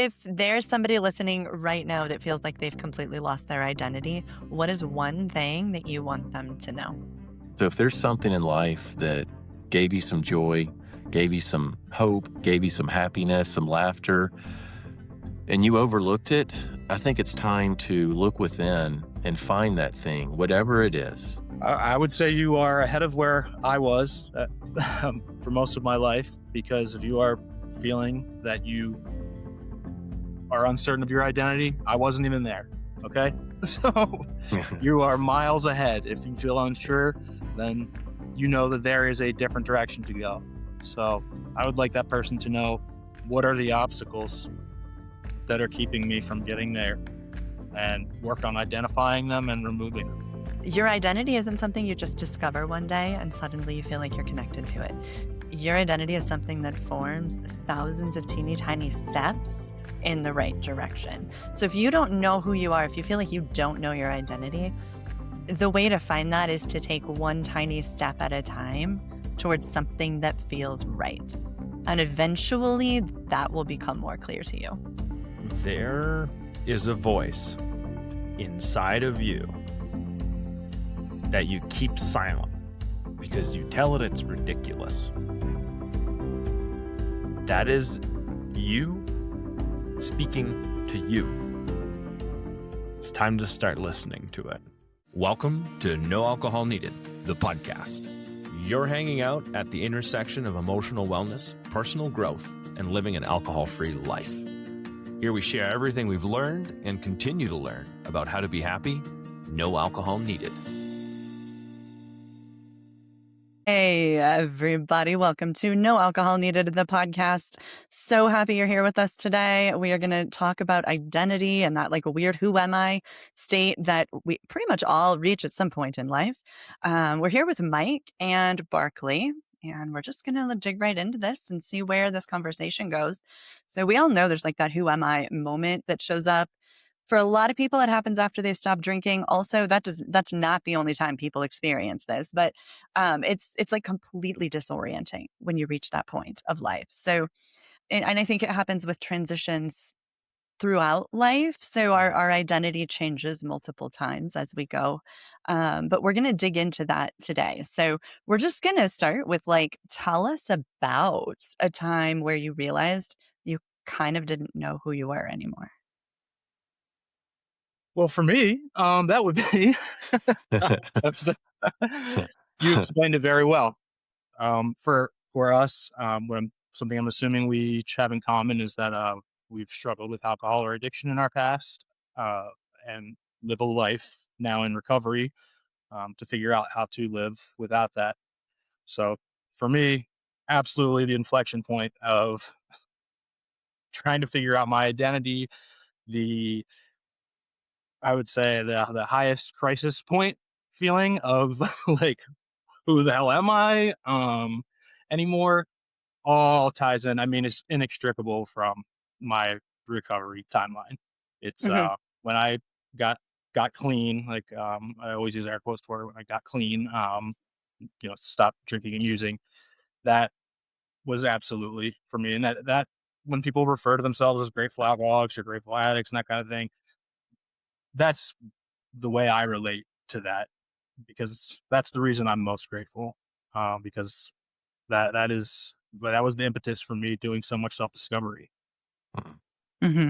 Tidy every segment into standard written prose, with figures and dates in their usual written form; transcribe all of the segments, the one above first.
if there's somebody listening right now that feels like they've completely lost their identity, what is one thing that you want them to know? So if there's something in life that gave you some joy, gave you some hope, gave you some happiness, some laughter, and you overlooked it, I think it's time to look within and find that thing, whatever it is. I would say you are ahead of where I was for most of my life, because if you are feeling that you are uncertain of your identity, I wasn't even there, okay? So you are miles ahead. If you feel unsure, then you know that there is a different direction to go. So I would like that person to know, what are the obstacles that are keeping me from getting there, and work on identifying them and removing them. Your identity isn't something you just discover one day and suddenly you feel like you're connected to it. Your identity is something that forms thousands of teeny tiny steps in the right direction. So if you don't know who you are, if you feel like you don't know your identity, the way to find that is to take one tiny step at a time towards something that feels right. And eventually that will become more clear to you. There is a voice inside of you that you keep silent because you tell it it's ridiculous. That is you speaking to you. It's time to start listening to it. Welcome to No Alcohol Needed, the podcast. You're hanging out at the intersection of emotional wellness, personal growth, and living an alcohol-free life. Here we share everything we've learned and continue to learn about how to be happy, no alcohol needed. Hey, everybody. Welcome to No Alcohol Needed, the podcast. So happy you're here with us today. We are going to talk about identity and that like a weird who am I state that we pretty much all reach at some point in life. We're here with Mike and Barclay, and we're just going to dig right into this and see where this conversation goes. So we all know there's like that who am I moment that shows up. For a lot of people, it happens after they stop drinking. Also, that's not the only time people experience this, but it's like completely disorienting when you reach that point of life. So, and I think it happens with transitions throughout life. So our identity changes multiple times as we go. But we're going to dig into that today. So we're just going to start with like, tell us about a time where you realized you kind of didn't know who you were anymore. Well, for me, that would be, you explained it very well. For us, something I'm assuming we each have in common is that we've struggled with alcohol or addiction in our past, and live a life now in recovery to figure out how to live without that. So for me, absolutely the inflection point of trying to figure out my identity, I would say the highest crisis point feeling of like, who the hell am I anymore, all ties in. I mean, it's inextricable from my recovery timeline. It's when I got clean, like I always use air quotes for it, when I got clean, stopped drinking and using. That was absolutely for me. And that when people refer to themselves as grateful alcoholics or grateful addicts and that kind of thing, that's the way I relate to that, because that's the reason I'm most grateful, because that was the impetus for me doing so much self-discovery. Mm-hmm.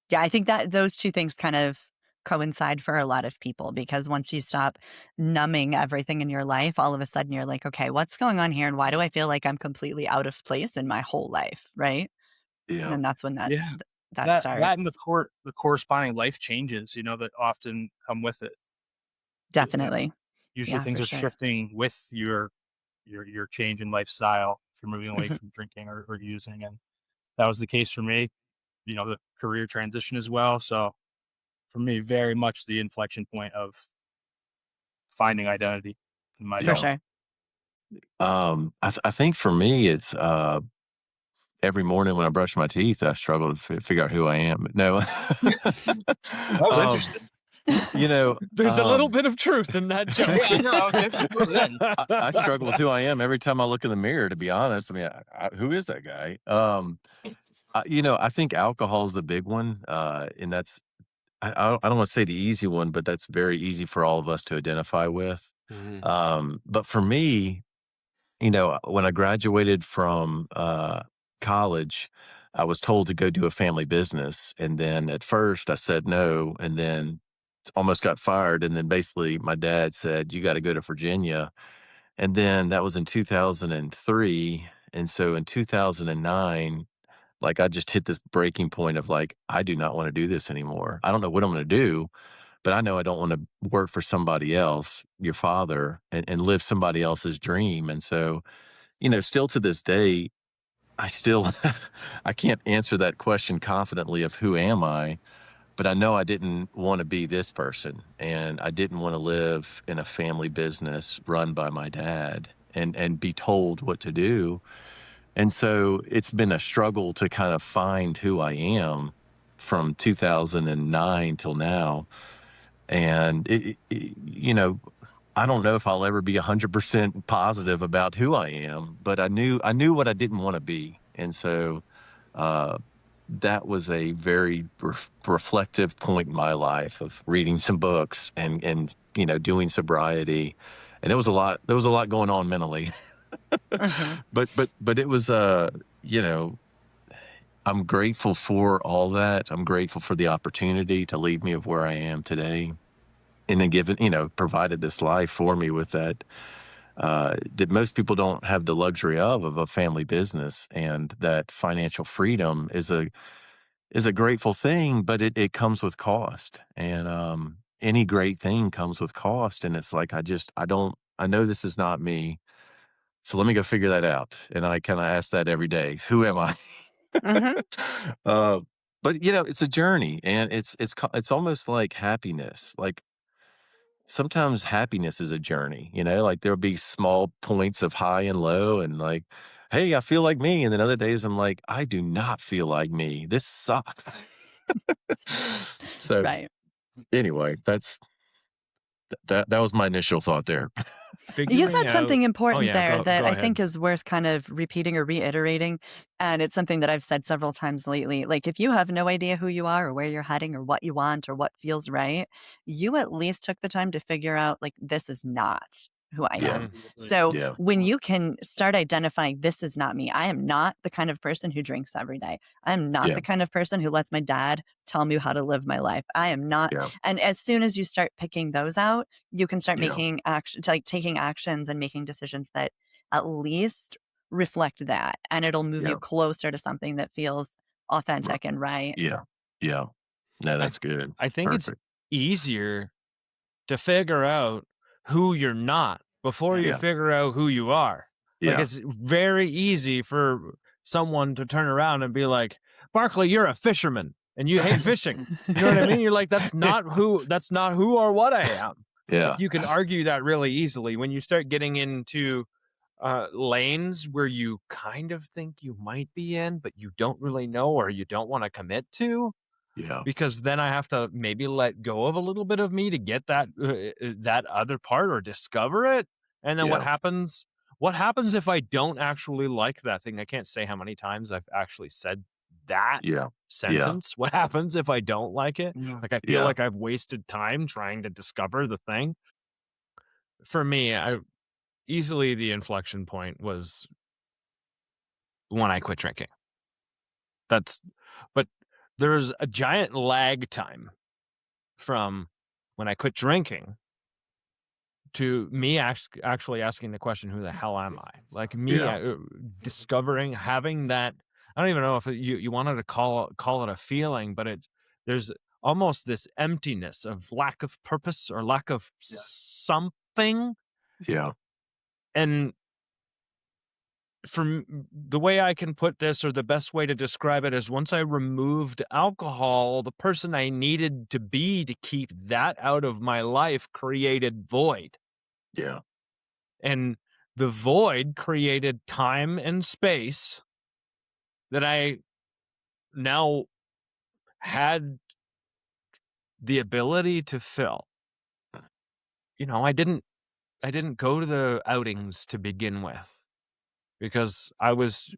Yeah, I think that those two things kind of coincide for a lot of people, because once you stop numbing everything in your life, all of a sudden you're like, okay, what's going on here? And why do I feel like I'm completely out of place in my whole life? Right. Yeah. And that's when that starts. That and the corresponding life changes, that often come with it. Definitely. Usually things are shifting with your change in lifestyle if you're moving away from drinking or using. And that was the case for me, the career transition as well. So for me, very much the inflection point of finding identity in myself. For sure. I think for me, it's every morning when I brush my teeth, I struggle to figure out who I am. But no, That was interesting. There's a little bit of truth in that joke. I struggle with who I am every time I look in the mirror, to be honest. I mean, who is that guy? I think alcohol is the big one, and that's I don't want to say the easy one, but that's very easy for all of us to identify with. But for me, when I graduated from college, I was told to go do a family business, and then at first I said no, and then almost got fired, and then basically my dad said you got to go to Virginia, and then that was in 2003, and so in 2009. Like, I just hit this breaking point of like, I do not want to do this anymore. I don't know what I'm going to do, but I know I don't want to work for somebody else, your father, and live somebody else's dream. And so, still to this day, I still, I can't answer that question confidently of who am I, but I know I didn't want to be this person. And I didn't want to live in a family business run by my dad and be told what to do. And so it's been a struggle to kind of find who I am from 2009 till now. And, I don't know if I'll ever be 100% positive about who I am, but I knew what I didn't want to be. And so uh, that was a very reflective point in my life of reading some books and doing sobriety. And there was a lot going on mentally. Mhm. But it was I'm grateful for all that. I'm grateful for the opportunity to lead me of where I am today, and then given provided this life for me with that that most people don't have the luxury of a family business, and that financial freedom is a grateful thing, but it comes with cost, and any great thing comes with cost, and it's like I know this is not me. So let me go figure that out. And I kind of ask that every day. Who am I? Mhm. uh, but it's a journey, and it's almost like happiness. Like sometimes happiness is a journey. Like there'll be small points of high and low, and like, hey, I feel like me. And then other days I'm like, I do not feel like me. This sucks. So Right. anyway, that was my initial thought there. You Figuring said out. something Oh important yeah, there go that I ahead. think is worth kind of repeating or reiterating. And it's something that I've said several times lately. Like, if you have no idea who you are or where you're heading or what you want or what feels right, you at least took the time to figure out, like, this is not who I Yeah, am. So yeah, when you can start identifying, this is not me, I am not the kind of person who drinks every day. I'm not yeah, the kind of person who lets my dad tell me how to live my life. I am not. yeah, And as soon as you start picking those out, you can start yeah, making action, like taking actions and making decisions that at least reflect that, and it'll move yeah, you closer to something that feels right, authentic and right. yeah, yeah. No, I that's good. I think it's Perfect. easier to figure out who you're not before you Yeah, figure out who you are. Like yeah, it's very easy for someone to turn around and be like, "Barclay, you're a fisherman and you hate fishing." You know what I mean? You're like, that's not who or what I am. Like yeah, you can argue that really easily when you start getting into lanes where you kind of think you might be in, but you don't really know or you don't want to commit to, yeah, because then I have to maybe let go of a little bit of me to get that other part or discover it. And then what yeah, happens? What happens if I don't actually like that thing? I can't say how many times I've actually said that yeah, yeah, sentence. What happens if I don't like it? Like I feel yeah, like I've wasted time trying to discover the thing. For me, I easily the inflection point was when I quit drinking. That's but there's a giant lag time from when I quit drinking to me actually asking the question, who the hell am I? Like me yeah, discovering, having that, I don't even know if you wanted to call it a feeling, but there's almost this emptiness of lack of purpose or lack of something. yeah, And from the way I can put this, or the best way to describe it, is once I removed alcohol, the person I needed to be to keep that out of my life created void. yeah, And the void created time and space that I now had the ability to fill. I didn't go to the outings to begin with because I was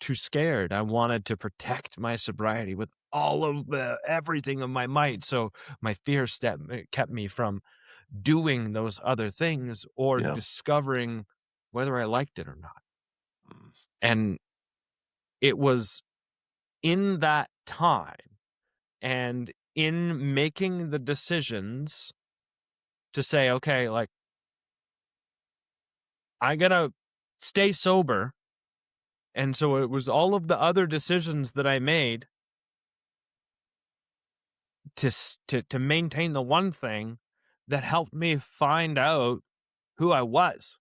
too scared. I wanted to protect my sobriety with all of everything of my might. So my fear kept me from doing those other things or Yeah. discovering whether I liked it or not. Mm. And it was in that time and in making the decisions to say, okay, like, I gotta stay sober. And so it was all of the other decisions that I made to maintain the one thing that helped me find out who I was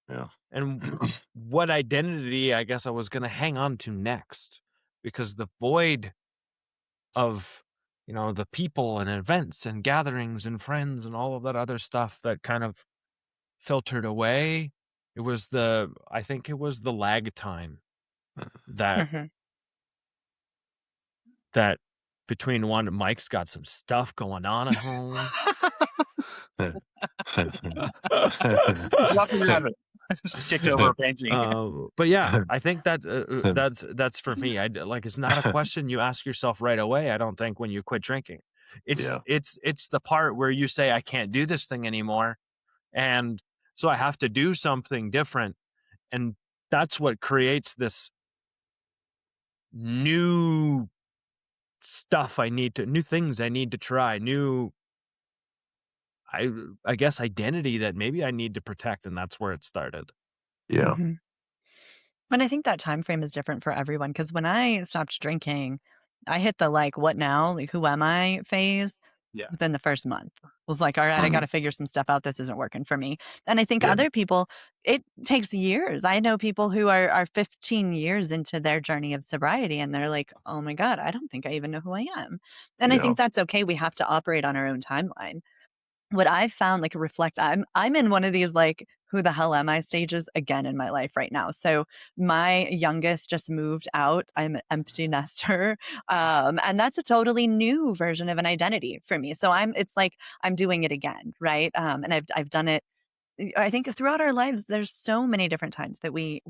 Yeah. and what identity I guess I was going to hang on to next, because the void of, you know, the people and events and gatherings and friends and all of that other stuff that kind of filtered away. I think it was the lag time that Mm-hmm. that between one, Mike's got some stuff going on at home. Lucky rabbit. Skipped over a painting. But yeah, I think that that's for me. Like, it's not a question you ask yourself right away. I don't think when you quit drinking, Yeah. it's the part where you say, I can't do this thing anymore, and so I have to do something different, and that's what creates this new new things I need to try, I guess identity that maybe I need to protect, and that's where it started. Yeah. Mm-hmm. And I think that time frame is different for everyone, because when I stopped drinking, I hit the like, what now? Like, who am I phase Yeah. within the first month. Was like, all right, I got to figure some stuff out. This isn't working for me. And I think Yeah. other people, it takes years. I know people who are 15 years into their journey of sobriety, and they're like, oh my God, I don't think I even know who I am. And I Yeah. think that's okay. We have to operate on our own timeline. What I've found, like, reflect, I'm in one of these like, who the hell am I stages again in my life right now. So my youngest just moved out. I'm an empty nester. And that's a totally new version of an identity for me. So it's like I'm doing it again, right? And I've done it. I think throughout our lives, there's so many different times that we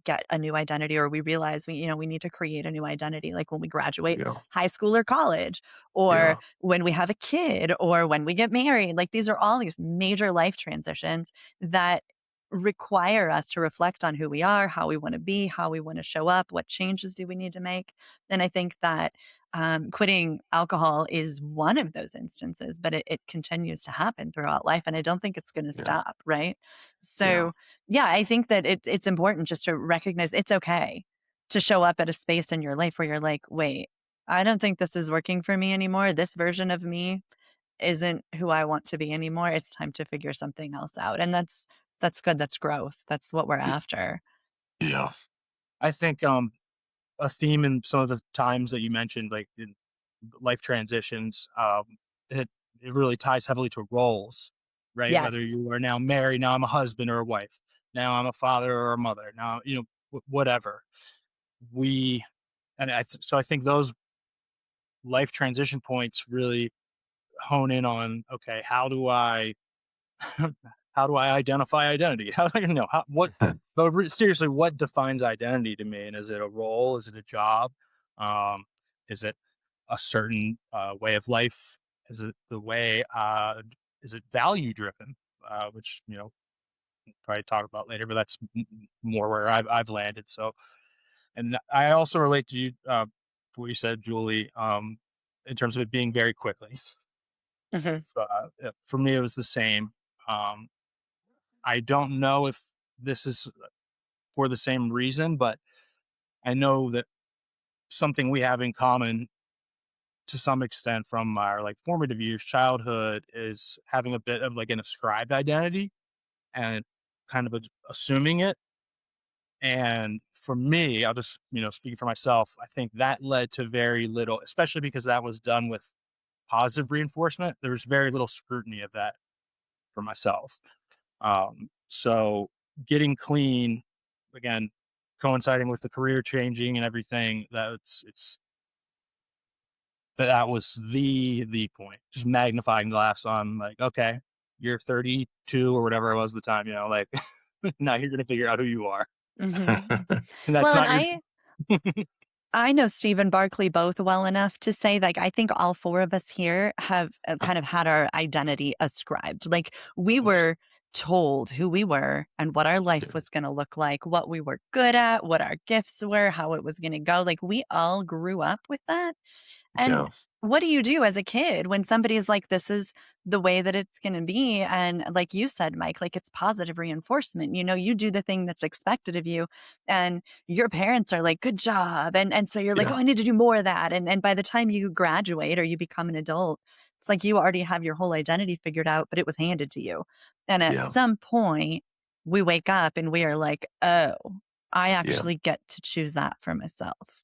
get a new identity, or we realize we need to create a new identity, like when we graduate Yeah. high school or college, or Yeah. when we have a kid, or when we get married. Like, these are all these major life transitions that require us to reflect on who we are, how we want to be, how we want to show up, what changes do we need to make. And I think that quitting alcohol is one of those instances, but it continues to happen throughout life. And I don't think it's going to Yeah. stop. Right. Yeah. So, yeah, I think that it's important just to recognize it's okay to show up at a space in your life where you're like, wait, I don't think this is working for me anymore. This version of me isn't who I want to be anymore. It's time to figure something else out. And that's good. That's growth. That's what we're after. Yeah. I think a theme in some of the times that you mentioned, like in life transitions, it really ties heavily to roles, right? Whether Yes. you are now married, now I'm a husband or a wife, now I'm a father or a mother, now whatever. So I think those life transition points really hone in on, okay, how do I how do I identify identity? How do I know seriously, what defines identity to me? And is it a role? Is it a job? Is it a certain way of life? Is it is it value driven? Which, we'll probably talk about later, but that's more where I've landed. So, and I also relate to you, what you said, Julie, in terms of it being very quickly. Hmm. For me, it was the same. Um, I don't know if this is for the same reason, but I know that something we have in common to some extent from our like formative years, childhood, is having a bit of like an ascribed identity and kind of assuming it. And for me, I'll just, speaking for myself, I think that led to very little, especially because that was done with positive reinforcement. There was very little scrutiny of that for myself. So getting clean, again, coinciding with the career changing and everything, that was the point. Just magnifying glass on, like, okay, you're 32 or whatever it was at the time, like now you're gonna figure out who you are. Hmm. And that's Well, and not your I know Steve and Barclay both well enough to say, like, I think all four of us here have kind of had our identity ascribed. Like, we were told who we were and what our life was going to look like, what we were good at, what our gifts were, how it was going to go. Like, we all grew up with that. And Yeah. what do you do as a kid when somebody's like, this is the way that it's going to be? And like you said, Mike, like it's positive reinforcement. You know, you do the thing that's expected of you, and your parents are like, good job. And so you're like, Yeah. oh, I need to do more of that. And by the time you graduate or you become an adult, it's like you already have your whole identity figured out, but it was handed to you. And at Yeah. some point, we wake up and we are like, oh, I Yeah. actually get to choose that for myself.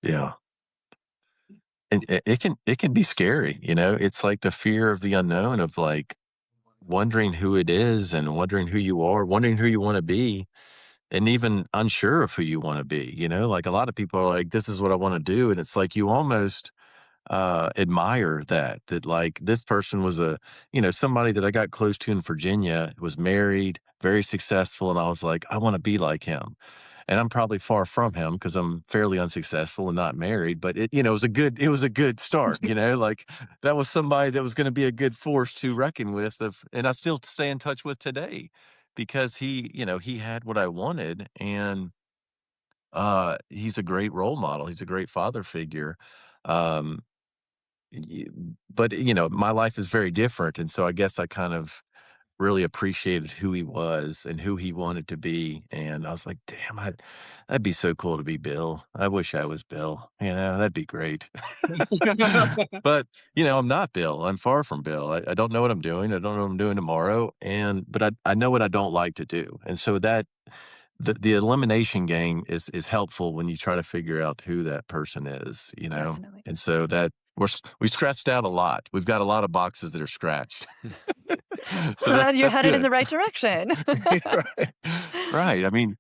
Yeah. And it can be scary, you know? It's like the fear of the unknown, of like wondering who it is and wondering who you are, wondering who you want to be, and even unsure of who you want to be, you know? Like a lot of people are like, this is what I want to do. And it's like you almost admire that like this person was somebody that I got close to in Virginia, was married, very successful. And I was like, I want to be like him. And I'm probably far from him because I'm fairly unsuccessful and not married, but it was a good start, like that was somebody that was going to be a good force to reckon with, and I still stay in touch with today because he had what I wanted. And he's a great role model. He's a great father figure. Um, but my life is very different, and so I guess I kind of really appreciated who he was and who he wanted to be. And I was like, damn, that'd be so cool to be Bill. I wish I was Bill. That'd be great. But I'm not Bill. I'm far from Bill. I don't know what I'm doing. I don't know what I'm doing tomorrow. But I know what I don't like to do. And so that the elimination game is helpful when you try to figure out who that person is, Definitely. And so that we scratched out a lot. We've got a lot of boxes that are scratched. So then you're that's headed in good. the right direction. Right. Right. I mean,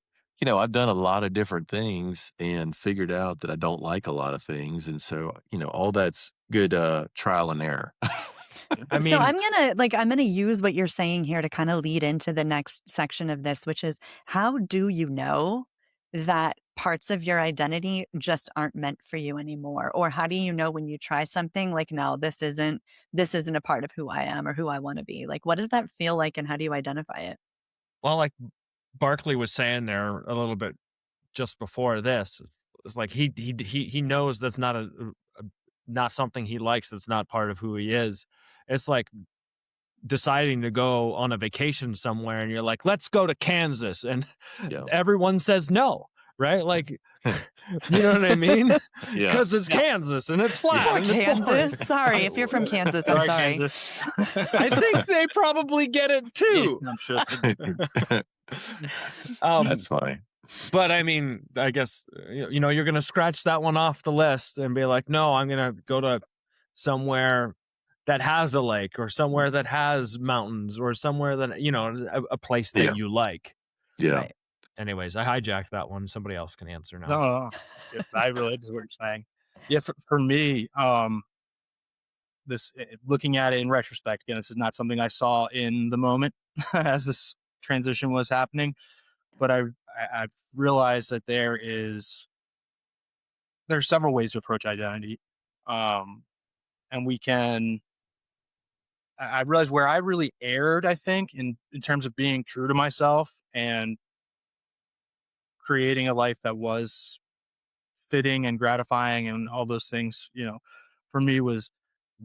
I've done a lot of different things and figured out that I don't like a lot of things. And so, all that's good trial and error. I So mean, I'm gonna use what you're saying here to kind of lead into the next section of this, which is how do you know that parts of your identity just aren't meant for you anymore? Or how do you know when you try something like, no, this isn't a part of who I am or who I want to be? Like, what does that feel like and how do you identify it? well, like Barkley was saying there a little bit just before this, it's like he knows that's not something he likes. That's not part of who he is. It's like deciding to go on a vacation somewhere, and you're like, let's go to Kansas, and Yeah. everyone says no, right? Like, you know what I mean? Yeah. Because it's Kansas and it's flat. Poor and it's boring. Kansas. Sorry, if you're from Kansas, I'm sorry. Kansas. I think they probably get it too. I'm sure. That's funny. But I mean, I guess, you're going to scratch that one off the list and be like, no, I'm going to go to somewhere that has a lake or somewhere that has mountains or somewhere that, a place that you like. Yeah. Right. Anyways, I hijacked that one. Somebody else can answer now. No, that's good. I relate to what you're saying. Yeah, for me, looking at it in retrospect, again, this is not something I saw in the moment as this transition was happening, but I've realized that there's several ways to approach identity, and I realized where I really erred, I think, in terms of being true to myself and creating a life that was fitting and gratifying and all those things, for me was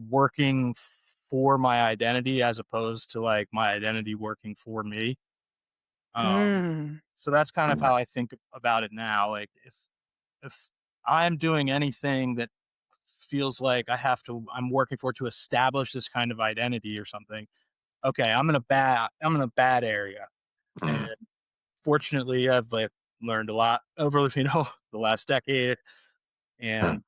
working for my identity as opposed to like my identity working for me. So that's kind of how I think about it now. Like if I'm doing anything that feels like I'm working for to establish this kind of identity or something, okay, I'm in a bad area. And fortunately I've learned a lot over the last decade and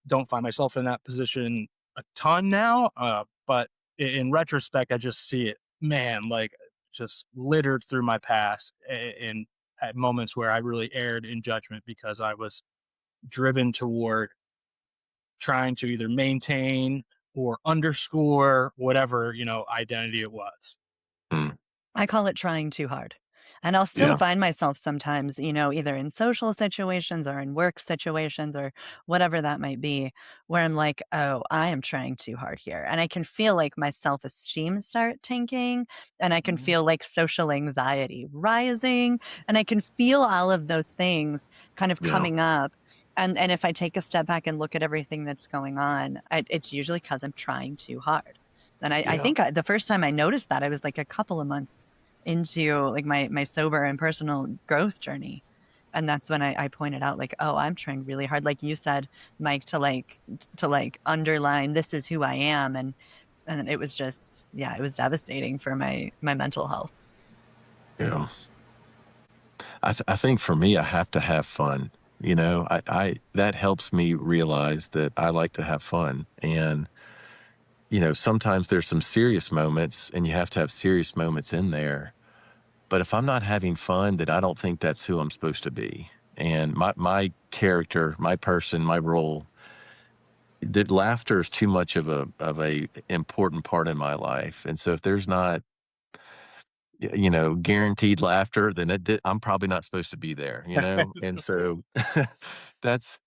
don't find myself in that position a ton now. But in retrospect, I just see it, man, like just littered through my past in at moments where I really erred in judgment because I was driven toward trying to either maintain or underscore whatever, identity it was. I call it trying too hard. And I'll still Yeah. find myself sometimes, either in social situations or in work situations or whatever that might be, where I'm like, oh, I am trying too hard here. And I can feel like my self esteem start tanking, and I can feel like social anxiety rising, and I can feel all of those things kind of Yeah. coming up. And if I take a step back and look at everything that's going on, it's usually because I'm trying too hard. And I Yeah. think the first time I noticed that, I was like a couple of months into like my sober and personal growth journey. And that's when I pointed out like, oh, I'm trying really hard. Like you said, Mike, to underline this is who I am. And it was just, yeah, it was devastating for my mental health. Yeah. I think for me, I have to have fun. I that helps me realize that I like to have fun. And, sometimes there's some serious moments and you have to have serious moments in there. But if I'm not having fun, then I don't think that's who I'm supposed to be. And my character, my person, my role, that laughter is too much of a important part in my life. And so if there's not, guaranteed laughter, then I'm probably not supposed to be there, And so that's,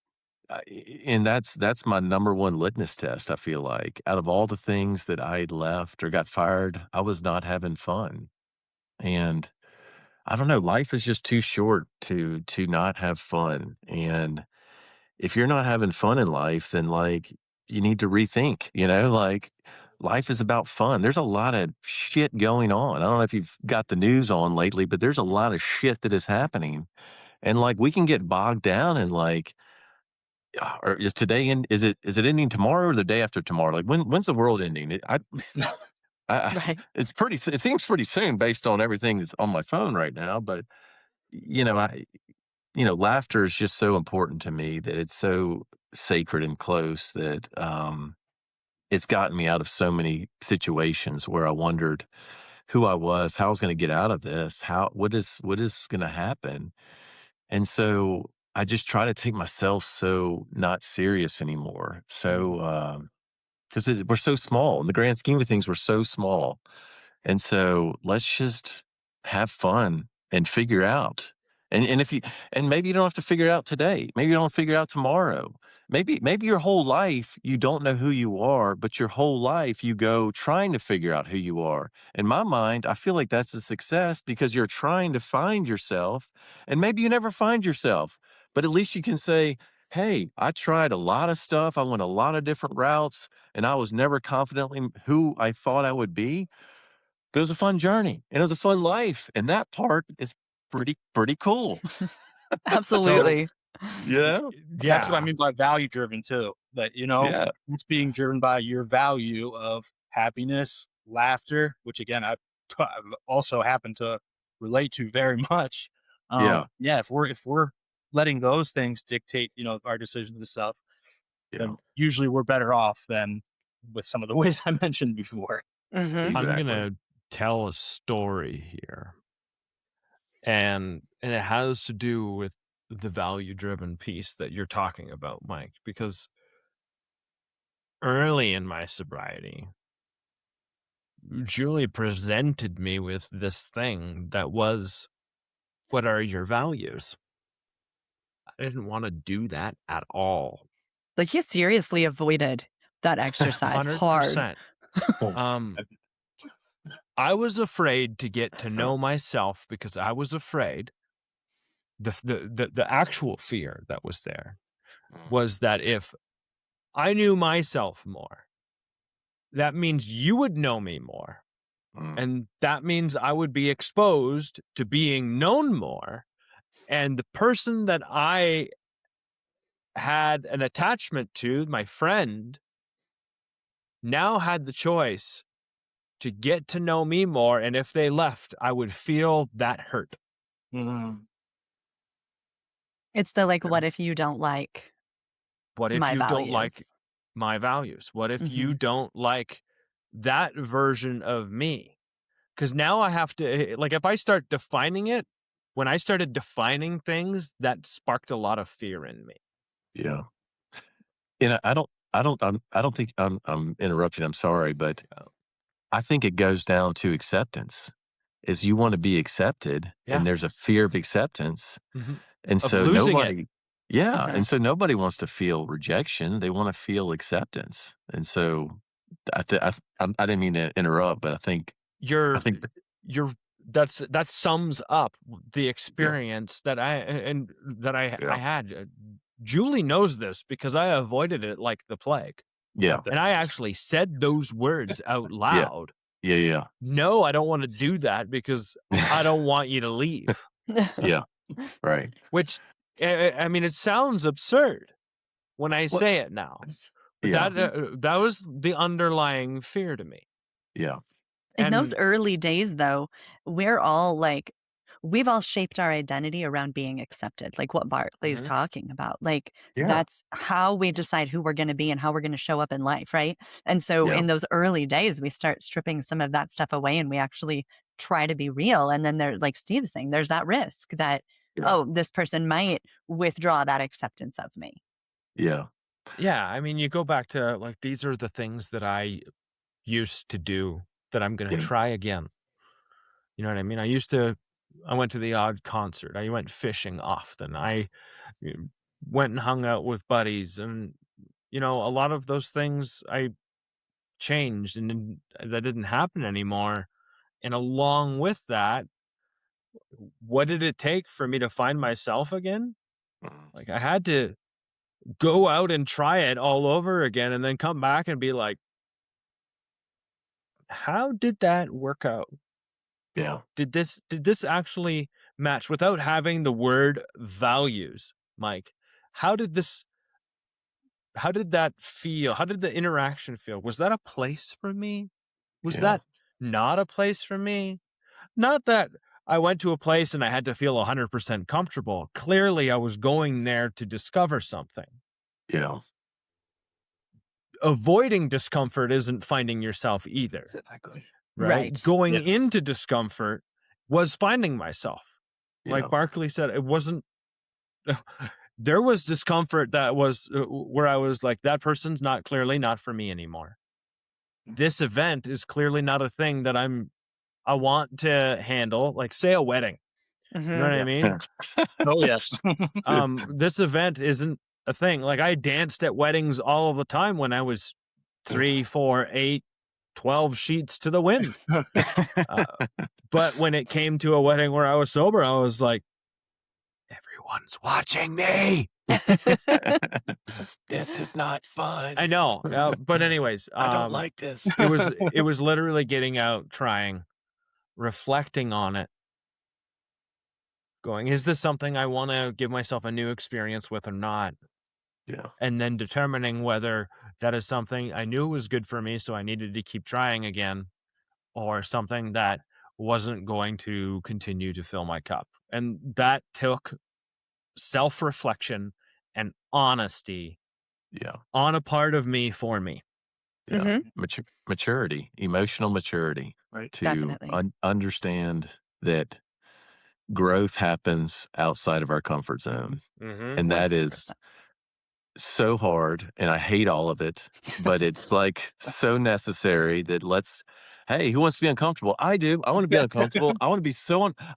uh, and that's my number one litmus test. I feel like out of all the things that I left or got fired, I was not having fun. And I don't know, life is just too short to not have fun. And if you're not having fun in life, then like you need to rethink, like life is about fun. There's a lot of shit going on. I don't know if you've got the news on lately, but there's a lot of shit that is happening. And like we can get bogged down in like, or is today in is it ending tomorrow or the day after tomorrow? Like when's the world ending? Right. It seems pretty soon based on everything that's on my phone right now. But you know, I laughter is just so important to me that it's so sacred and close that it's gotten me out of so many situations where I wondered who I was, how I was going to get out of this, what is going to happen. And so I just try to take myself so not serious anymore. So because we're so small in the grand scheme of things, we're so small. And so let's just have fun and figure out. And if you and maybe you don't have to figure it out today. Maybe you don't figure it out tomorrow. Maybe your whole life you don't know who you are, but your whole life you go trying to figure out who you are. In my mind, I feel like that's a success because you're trying to find yourself, and maybe you never find yourself, but at least you can say, "Hey, I tried a lot of stuff. I went a lot of different routes, and I was never confidently who I thought I would be." But it was a fun journey and it was a fun life. And that part is pretty cool. So Absolutely. Yeah. that's what I Yeah. mean by value driven too. That, Yeah. it's being driven by your value of happiness, laughter, which again, I've also happen to relate to very much. Yeah. Yeah, if we're letting those things dictate, our decisions and stuff, Yeah. then usually we're better off than with some of the ways I mentioned before. Hmm. I'm Exactly. gonna tell a story here, and it has to do with the value driven piece that you're talking about, Mike, because early in my sobriety, Julie presented me with this thing that was, what are your values? I didn't want to do that at all. Like he seriously avoided that exercise hard. 100%. I was afraid to get to know myself because I was afraid. The actual fear that was there was that if I knew myself more, that means you would know me more. Mm. And that means I would be exposed to being known more. And the person that I had an attachment to, my friend, now had the choice to get to know me more. And if they left, I would feel that hurt. Mhm. It's the like, Yeah. what if you don't like What if my you don't like values? my values? What if you Mhm. don't like that version of me? Because now I have to, like, if I start defining it, when I started defining things, that sparked a lot of fear in me. Yeah. And I don't think I'm interrupting. I'm sorry, but I think it goes down to acceptance. is you want to be accepted, Yeah. and there's a fear of acceptance. Mhm. And Of so losing it. nobody, yeah. Mhm. And so nobody wants to feel rejection. They want to feel acceptance. And so I didn't mean to interrupt, but I think You're that, you're that sums up the yeah, experience that I yeah, had. Julie knows this because I avoided it like the plague. yeah, And I actually said those words out yeah, loud. yeah, No, I don't want to do that because I don't want you to leave. yeah, right. Which, I mean, it sounds absurd when I What? say it now, but Yeah, that was the underlying fear to me. yeah, In those And early days, though, we're all like, we've all shaped our identity around being accepted, like what Barclay's Mhm. talking about. Like, yeah, that's how we decide who we're going to be and how we're going to show up in life, right? And so yeah, in those early days, we start stripping some of that stuff away and we actually try to be real. And then there, like Steve's saying, there's that risk that, yeah, oh, this person might withdraw that acceptance of me. yeah, yeah, I mean, you go back to like, these are the things that I used to do that I'm going to yeah, try again. You know what I mean? I went to the odd concert. I went fishing often. I uh, went and hung out with buddies. And, a lot of those things I changed and that didn't happen anymore. And along with that, what did it take for me to find myself again? mm, Like I had to go out and try it all over again and then come back and be like, how did that work out? yeah, Did this actually match without having the word values, Mike? How did that feel? How did the interaction feel? Was that a place for me? Was yeah, that not a place for me? Not that I went to a place and I had to feel 100% comfortable. Clearly, I was going there to discover something. yeah, Avoiding discomfort isn't finding yourself either, exactly. right? Right. Going Yes. into discomfort was finding myself. Like Yeah, Barclay said, it wasn't. There was discomfort that was where I was like, that person's clearly not for me anymore. This event is clearly not a thing that I want to handle. Like, say a wedding. You know what Mhm. I Yeah. mean? Oh, yes. This event isn't a thing. Like, I danced at weddings all of the time when I was 3, 4, 8, 12 sheets to the wind. But when it came to a wedding where I was sober, I was like, everyone's watching me. This is not fun. I know. But anyways, I don't like this. it was literally getting out, trying, reflecting on it, going, is this something I want to give myself a new experience with or not? Yeah, And then determining whether that is something I knew was good for me, so I needed to keep trying again, or something that wasn't going to continue to fill my cup. And that took self-reflection and honesty yeah, on a part of me for me. yeah. Mhm. Maturity, emotional maturity Right. to Definitely. understand that growth happens outside of our comfort zone. Mm-hmm. And that 100%. is so hard, and I hate all of it, but it's like so necessary that hey, who wants to be uncomfortable? I do. I want to be uncomfortable. I want to be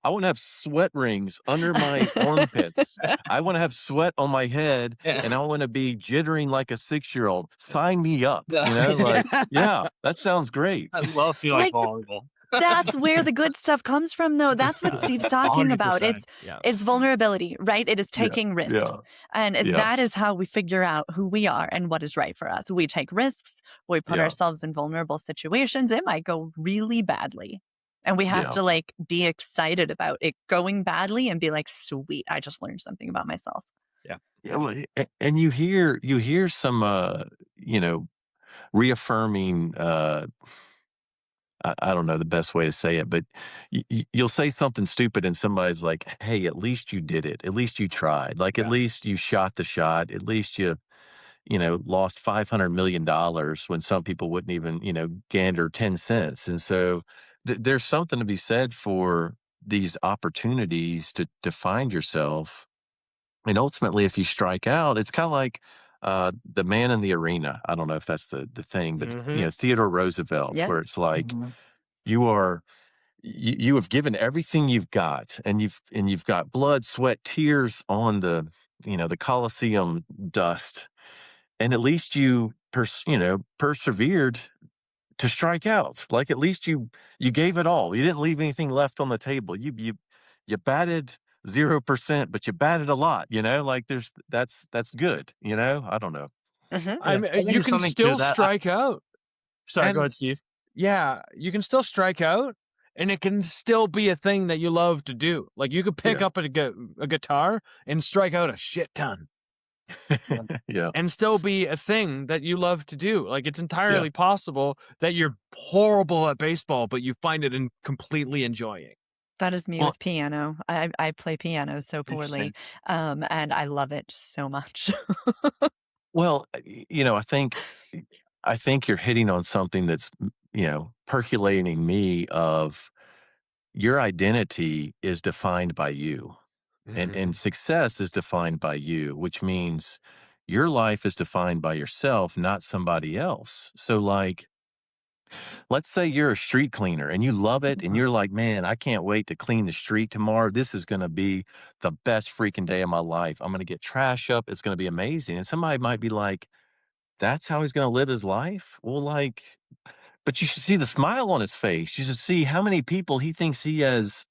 I want to have sweat rings under my armpits. I want to have sweat on my head, and I want to be jittering like a 6-year-old. Sign me up. Like, yeah, that sounds great. I love feeling Like, vulnerable. that's where the good stuff comes from, though. That's what Steve's talking about. 100%. Yeah. It's vulnerability, right? It is Yeah, taking risks. yeah, And yeah, that is how we figure out who we are and what is right for us. We take risks, we put yeah, ourselves in vulnerable situations. It might go really badly. And we have yeah, to like be excited about it going badly and be like, sweet, I just learned something about myself. yeah. Well, and you hear some reaffirming. I don't know the best way to say it, but you'll say something stupid and somebody's like, hey, at least you did it. At least you tried. Like, at Yeah. least you shot the shot. At least you lost $500 million when some people wouldn't even, gander 10 cents. And so there's something to be said for these opportunities to find yourself. And ultimately, if you strike out, it's kind of like the man in the arena. I don't know if that's the thing, but, Mm-hmm. Theodore Roosevelt, Yeah. where it's like, Mhm. you are you have given everything you've got, and you've got blood, sweat, tears on the, the Colosseum dust, and at least you persevered to strike out. Like, at least you gave it all. You didn't leave anything left on the table. You batted 0%, but you batted a lot. Like, that's good. I don't know. Yeah, I mean, I think you there's can something to still that. strike out. Sorry, go And ahead, Steve. yeah, you can still strike out, and it can still be a thing that you love to do. Like, you could pick Yeah. up a guitar and strike out a shit ton Yeah. and still be a thing that you love to do. Like, it's Yeah. entirely possible that you're horrible at baseball, but you find it completely enjoying. That is me Well, with piano. I play piano so poorly, Interesting. and I love it so much. well, I think you're hitting on something that's, percolating me of your identity is defined by you. And success is defined by you, which means your life is defined by yourself, not somebody else. So, like, let's say you're a street cleaner and you love it and you're like, man, I can't wait to clean the street tomorrow. This is going to be the best freaking day of my life. I'm going to get trash up. It's going to be amazing. And somebody might be like, that's how he's going to live his life. Well, like, but you should see the smile on his face. You should see how many people he thinks he has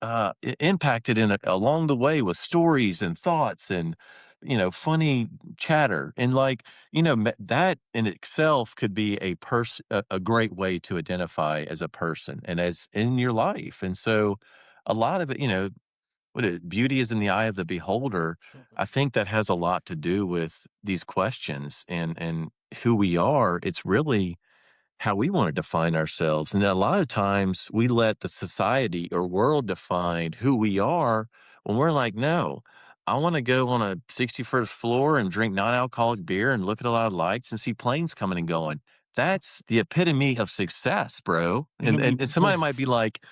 impacted along the way with stories and thoughts and, funny chatter. And, like, that in itself could be a great way to identify as a person and as in your life. And so a lot of it, beauty is in the eye of the beholder. I think that has a lot to do with these questions and who we are. It's really how we want to define ourselves. And a lot of times we let the society or world define who we are when we're like, no, I want to go on a 61st floor and drink non-alcoholic beer and look at a lot of lights and see planes coming and going. That's the epitome of success, bro. And somebody might be like,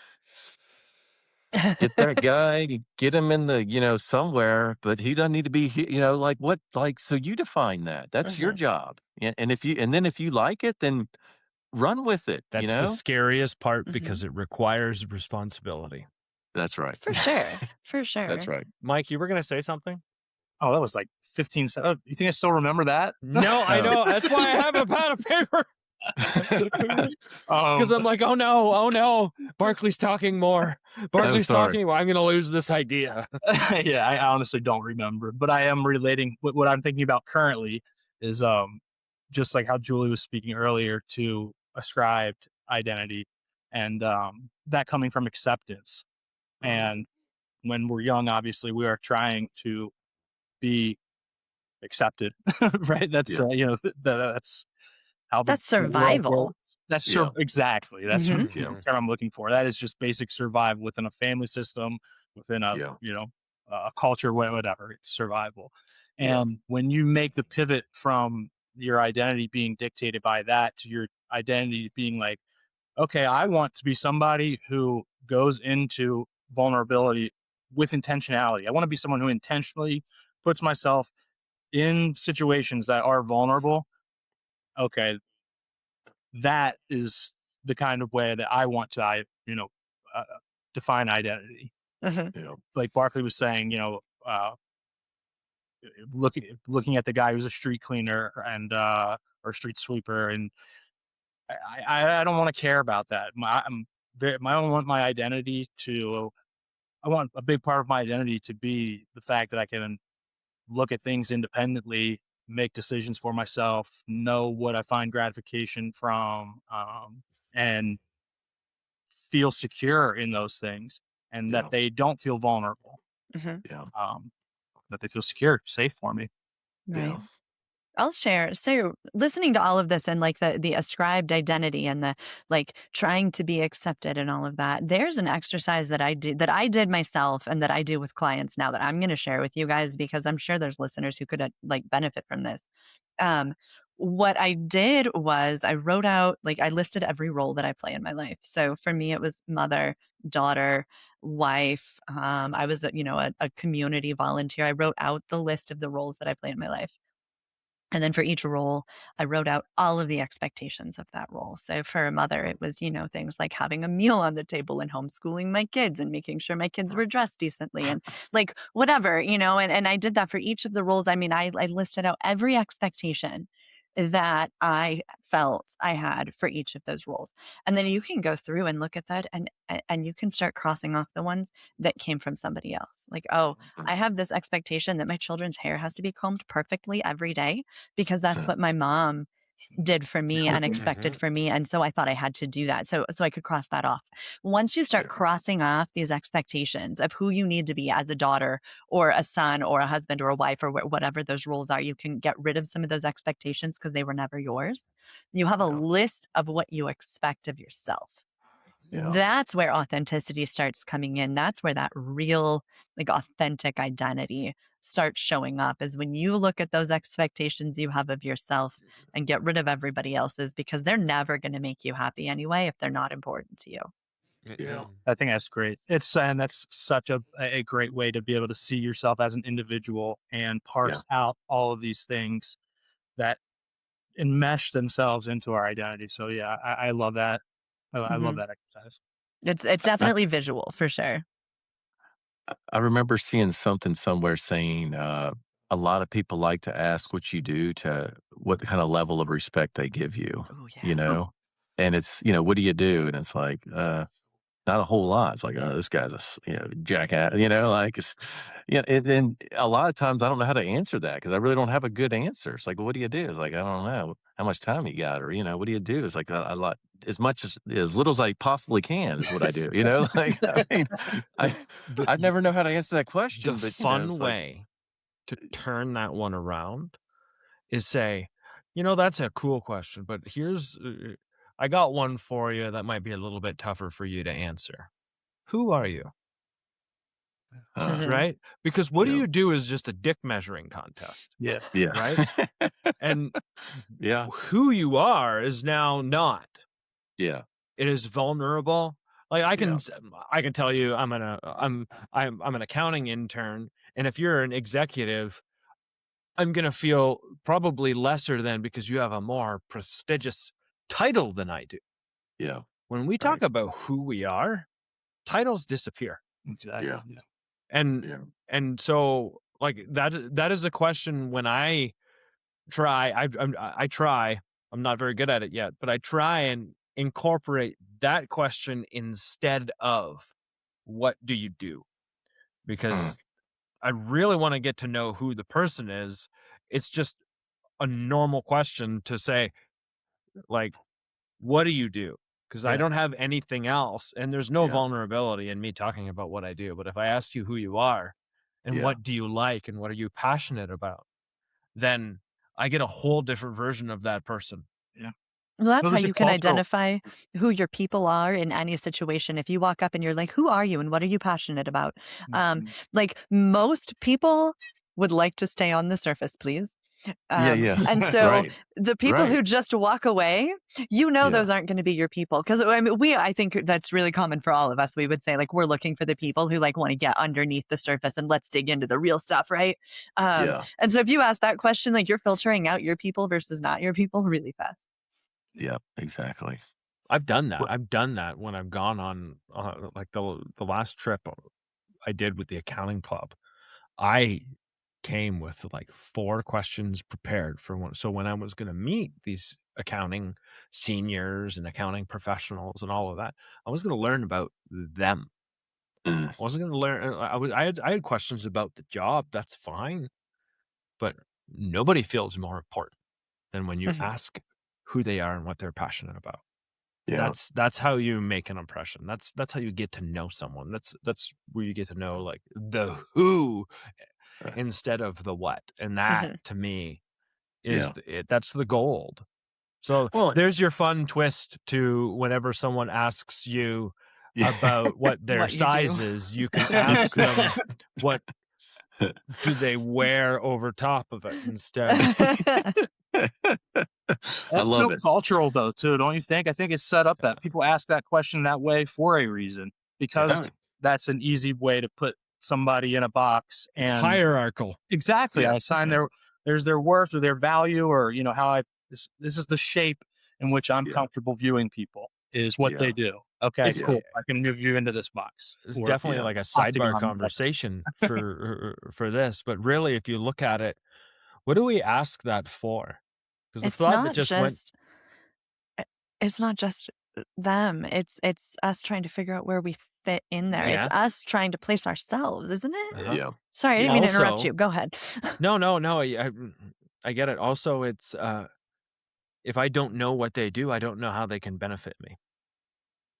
get that guy, get him in the, somewhere, but he doesn't need to be here, like, what, like, so you define that. That's your job. And then if you like it, then run with it, That's the scariest part because it requires responsibility. That's right. For sure. For sure. That's right. Mike, you were going to say something? Oh, that was like 15 seconds. You think I still remember that? No, I know. That's why I have a pad of paper. Because I'm like, oh no, Barclay's talking more. Barclay's talking more. I'm going to lose this idea. Yeah, I honestly don't remember, but I am relating. What I'm thinking about currently is just like how Julie was speaking earlier to ascribed identity and that coming from acceptance. And when we're young, obviously, we are trying to be accepted, right? That's that's how That's survival. That's exactly. That's the term I'm looking for. That is just basic survival within a family system, within a a culture, whatever. It's survival. And when you make the pivot from your identity being dictated by that to your identity being like, okay, I want to be somebody who goes into vulnerability with intentionality. I want to be someone who intentionally puts myself in situations that are vulnerable. Okay, that is the kind of way that I want to, define identity. Like Barclay was saying, looking at the guy who's a street cleaner and or street sweeper, and I don't want to care about that. I want my identity to. I want a big part of my identity to be the fact that I can look at things independently, make decisions for myself, know what I find gratification from, and feel secure in those things, and that they don't feel vulnerable. That they feel secure, safe for me. Right. I'll share. So listening to all of this and like the ascribed identity and the like trying to be accepted and all of that, there's an exercise that I did myself and that I do with clients now that I'm going to share with you guys because I'm sure there's listeners who could like benefit from this. What I did was I wrote out, like I listed every role that I play in my life. So for me, it was mother, daughter, wife. I was, a community volunteer. I wrote out the list of the roles that I play in my life. And then for each role, I wrote out all of the expectations of that role. So for a mother, it was, things like having a meal on the table and homeschooling my kids and making sure my kids were dressed decently and like whatever, and I did that for each of the roles. I mean, I listed out every expectation that I felt I had for each of those roles. And then you can go through and look at that and you can start crossing off the ones that came from somebody else. Like, oh, I have this expectation that my children's hair has to be combed perfectly every day because that's what my mom did for me and expected for me. And so I thought I had to do that. So I could cross that off. Once you start crossing off these expectations of who you need to be as a daughter or a son or a husband or a wife or whatever those roles are, you can get rid of some of those expectations because they were never yours. You have a list of what you expect of yourself. Yeah. That's where authenticity starts coming in. That's where that real, like authentic identity starts showing up, is when you look at those expectations you have of yourself and get rid of everybody else's, because they're never going to make you happy anyway if they're not important to you. Yeah. I think that's great. And that's such a great way to be able to see yourself as an individual and parse out all of these things that enmesh themselves into our identity. So yeah, I love that. I love that exercise. It's definitely visual for sure. I remember seeing something somewhere saying a lot of people like to ask what you do to what kind of level of respect they give you, Oh, yeah. and it's, what do you do? And it's like, not a whole lot. It's like, oh, this guy's a jackass, like, and a lot of times I don't know how to answer that because I really don't have a good answer. It's like, well, what do you do? It's like, I don't know how much time you got, or, what do you do? It's like, I like as much as little as I possibly can is what I do, like, I mean, I never know how to answer that question. The But fun way to turn that one around is say, that's a cool question, but here's, I got one for you that might be a little bit tougher for you to answer. Who are you? Right? Because what do you do is just a dick measuring contest. Yeah. Right? And yeah. who you are is now not. Yeah. It is vulnerable. Like I can tell you I'm an accounting intern, and if you're an executive, I'm going to feel probably lesser than because you have a more prestigious title than I do. Yeah. When we talk about who we are, titles disappear. Exactly. Yeah. And so like that is a question when I try, I'm not very good at it yet, but I try and incorporate that question instead of what do you do? Because I really want to get to know who the person is. It's just a normal question to say, like, what do you do? Because I don't have anything else, and there's no vulnerability in me talking about what I do. But if I ask you who you are and what do you like and what are you passionate about, then I get a whole different version of that person. Yeah. Well, that's how you can identify who your people are in any situation. If you walk up and you're like, who are you and what are you passionate about? Like most people would like to stay on the surface, please. And so the people who just walk away, those aren't going to be your people. Because I think that's really common for all of us. We would say like, we're looking for the people who like want to get underneath the surface and let's dig into the real stuff. Right. And so if you ask that question, like you're filtering out your people versus not your people really fast. Yeah, exactly. I've done that. I've done that when I've gone on like the last trip I did with the accounting club. I came with like 4 questions prepared for one. So when I was going to meet these accounting seniors and accounting professionals and all of that, I was going to learn about them. I wasn't going to learn. I had questions about the job. That's fine, but nobody feels more important than when you ask who they are and what they're passionate about. Yeah. That's how you make an impression. That's how you get to know someone. That's where you get to know like the who instead of the what. And that to me is that's the gold. So there's your fun twist to whenever someone asks you about what their size is, you can ask them what do they wear over top of it instead. That's so cultural though too, don't you think? I think it's set up that people ask that question that way for a reason, because that's an easy way to put somebody in a box. And it's hierarchical. Exactly. I assign there's their worth or their value, or how this is the shape in which I'm Yeah. comfortable viewing people is what they do. Okay, It's cool. I can move you into this box. It's Or definitely like a octagon, sidebar whatever. conversation for this, but really, if you look at it, what do we ask that for? Because the It's thought that not just went, just it's not just them. It's us trying to figure out where we fit in there. It's yeah, us trying to place ourselves, isn't it? Yeah. Sorry, I didn't Yeah. mean to interrupt Also, you. Go ahead. no, I get it. Also, it's if I don't know what they do, I don't know how they can benefit me.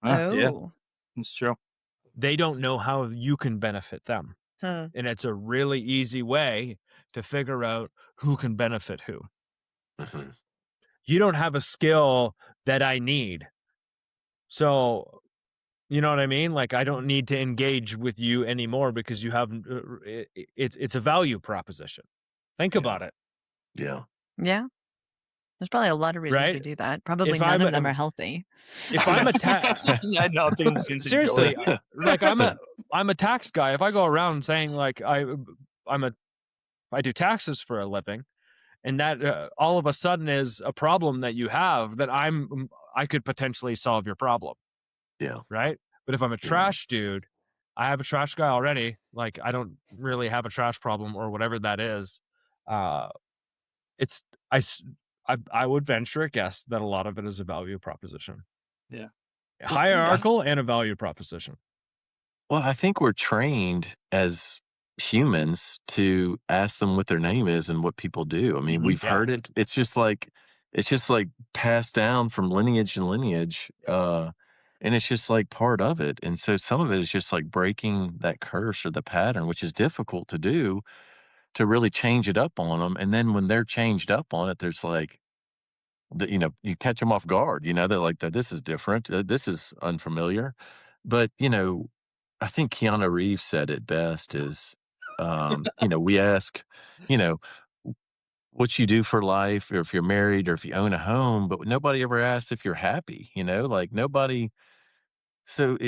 Yeah, Oh. it's true. They don't know how you can benefit them, Hmm. and it's a really easy way to figure out who can benefit who. Mhm. You don't have a skill that I need, so you know what I mean? Like, I don't need to engage with you anymore because you have it's a value proposition. Think Yeah. about it, Yeah. Yeah. There's probably a lot of reasons we right? do that. Probably If none I'm of them are healthy. if I'm a I know things seem to go seriously, with- like I'm a tax guy. If I go around saying like I do taxes for a living, and that all of a sudden is a problem that you have, that I could potentially solve your problem, Yeah. right? But if I'm a trash dude, I have a trash guy already. Like, I don't really have a trash problem or whatever that is. It's I s- I would venture a guess that a lot of it is a value proposition. Yeah. Well, I- Hierarchical and a value proposition. Well, I think we're trained as humans to ask them what their name is and what people do. I mean, we've Yeah. heard it. It's just like passed down from lineage to lineage. And it's just like part of it. And so some of it is just like breaking that curse or the pattern, which is difficult to do, to really change it up on them. And then when they're changed up on it, there's like, you catch them off guard. They're like, that this is different. This is unfamiliar. But, I think Keanu Reeves said it best is, we ask, you know, what you do for life, or if you're married, or if you own a home, but nobody ever asks if you're happy, like nobody. So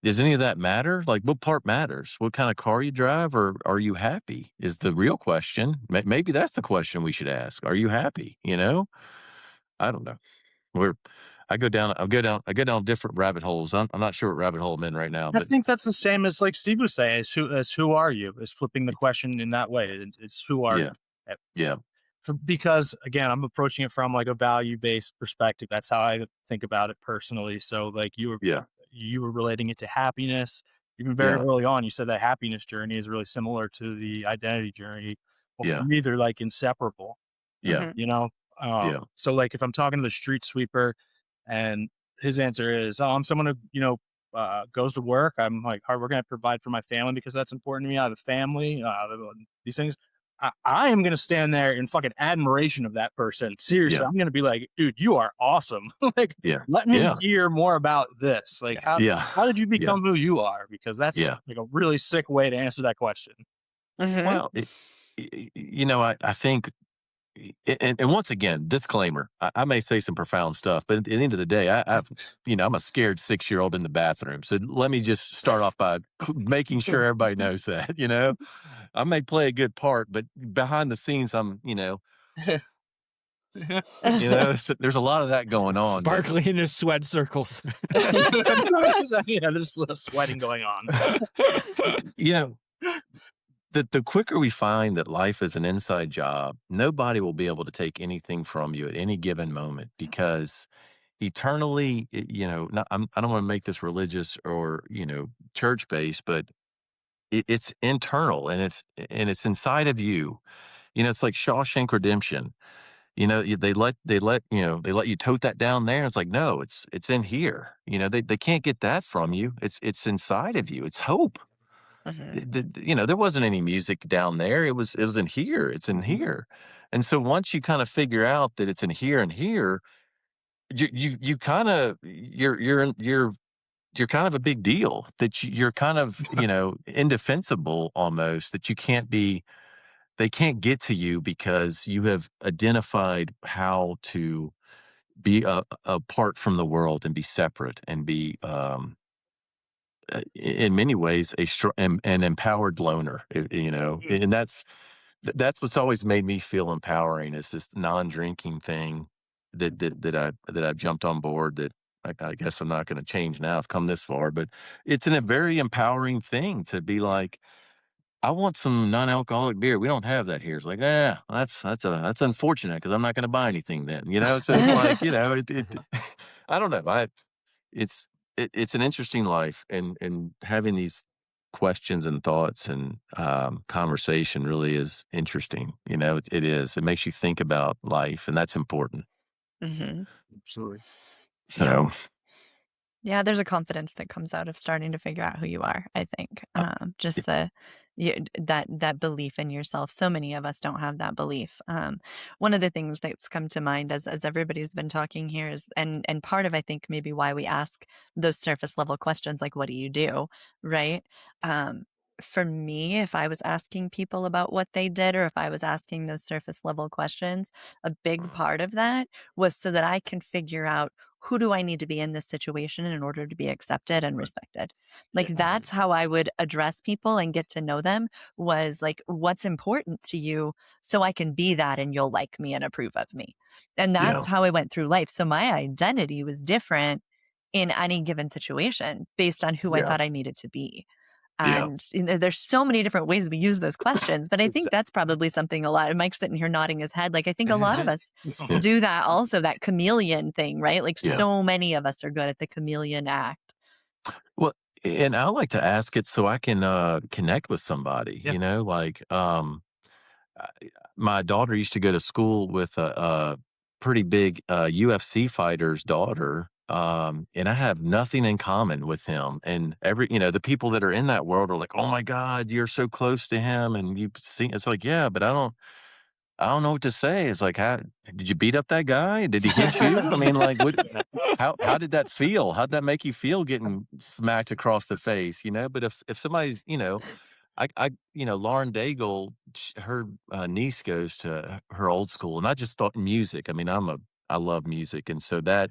does any of that matter? Like, what part matters? What kind of car you drive, or are you happy is the real question. Maybe that's the question we should ask. Are you happy? I don't know. We're I go down different rabbit holes. I'm not sure what rabbit hole I'm in right now, I but think that's the same as like Steve was saying, as who are you? Is flipping the question in that way. It's who are yeah, you? yeah, Because again, I'm approaching it from like a value-based perspective. That's how I think about it personally. So like yeah, you were relating it to happiness. Even very yeah, early on, you said that happiness journey is really similar to the identity journey. Well, for yeah, me, they're like inseparable. yeah, Mhm. You know, yeah, so like if I'm talking to the street sweeper, and his answer is, "Oh, I'm someone who goes to work. I'm like hard working. I provide for my family because that's important to me. I have a family. These things." I am gonna stand there in fucking admiration of that person. Seriously, yeah, I'm gonna be like, "Dude, you are awesome. Like, yeah, let me yeah, hear more about this. Like, how yeah, how did you yeah, become who you are? Because that's yeah. like a really sick way to answer that question." Mhm. Well, I think, and once again, disclaimer: I may say some profound stuff, but at the end of the day, I'm a scared 6-year-old in the bathroom. So let me just start off by making sure everybody knows that. I may play a good part, but behind the scenes, there's a lot of that going on. But Barclay in his sweat circles. Yeah, there's a little sweating going on. you know, the quicker we find that life is an inside job, nobody will be able to take anything from you at any given moment, because eternally, I don't want to make this religious or, church based, but it's internal, and it's inside of you. It's like Shawshank Redemption. They let you tote that down there. It's like, no, it's in here. They can't get that from you. It's inside of you. It's hope. Mhm. There wasn't any music down there. It was in here. It's in here. And so once you kind of figure out that it's in here and here, you kind of you're kind of a big deal, that you're kind of, indefensible almost, that they can't get to you, because you have identified how to be apart from the world and be separate and be, in many ways, an empowered loner, and That's what's always made me feel empowering is this non-drinking thing that I've jumped on board that I guess I'm not going to change now. I've come this far, but it's a very empowering thing to be like, I want some non-alcoholic beer. We don't have that here. It's like, that's unfortunate because I'm not going to buy anything then, So it's like, I don't know. It's it's an interesting life, and having these questions and thoughts and conversation really is interesting. It is. It makes you think about life, and that's important. Mm-hmm. Absolutely. So, yeah, there's a confidence that comes out of starting to figure out who you are, I think. Just that belief in yourself. So many of us don't have that belief. One of the things that's come to mind as everybody's been talking here is, and part of, I think, maybe why we ask those surface level questions like, what do you do? Right? For me, if I was asking people about what they did, or if I was asking those surface level questions, a big part of that was so that I can figure out, who do I need to be in this situation in order to be accepted and respected? Like, that's how I would address people and get to know them, was like, what's important to you so I can be that and you'll like me and approve of me. And that's yeah, how I went through life. So my identity was different in any given situation based on who I yeah, thought I needed to be. yeah, And there's so many different ways we use those questions, but I think that's probably something a lot. Mike's sitting here nodding his head. Like, I think a lot of us yeah, do that also, that chameleon thing, right? Like, yeah. so many of us are good at the chameleon act. Well, and I like to ask it so I can connect with somebody. Yeah. Like I- my daughter used to go to school with a pretty big UFC fighter's daughter. And I have nothing in common with him. And the people that are in that world are like, oh my God, you're so close to him. And you've seen, it's like, yeah, but I don't know what to say. It's like, how did you beat up that guy? Did he hit you? I mean, like, how did that feel? How'd that make you feel getting smacked across the face? But if somebody's, Lauren Daigle, her niece goes to her old school, and I just thought music. I mean, I love music, and so that,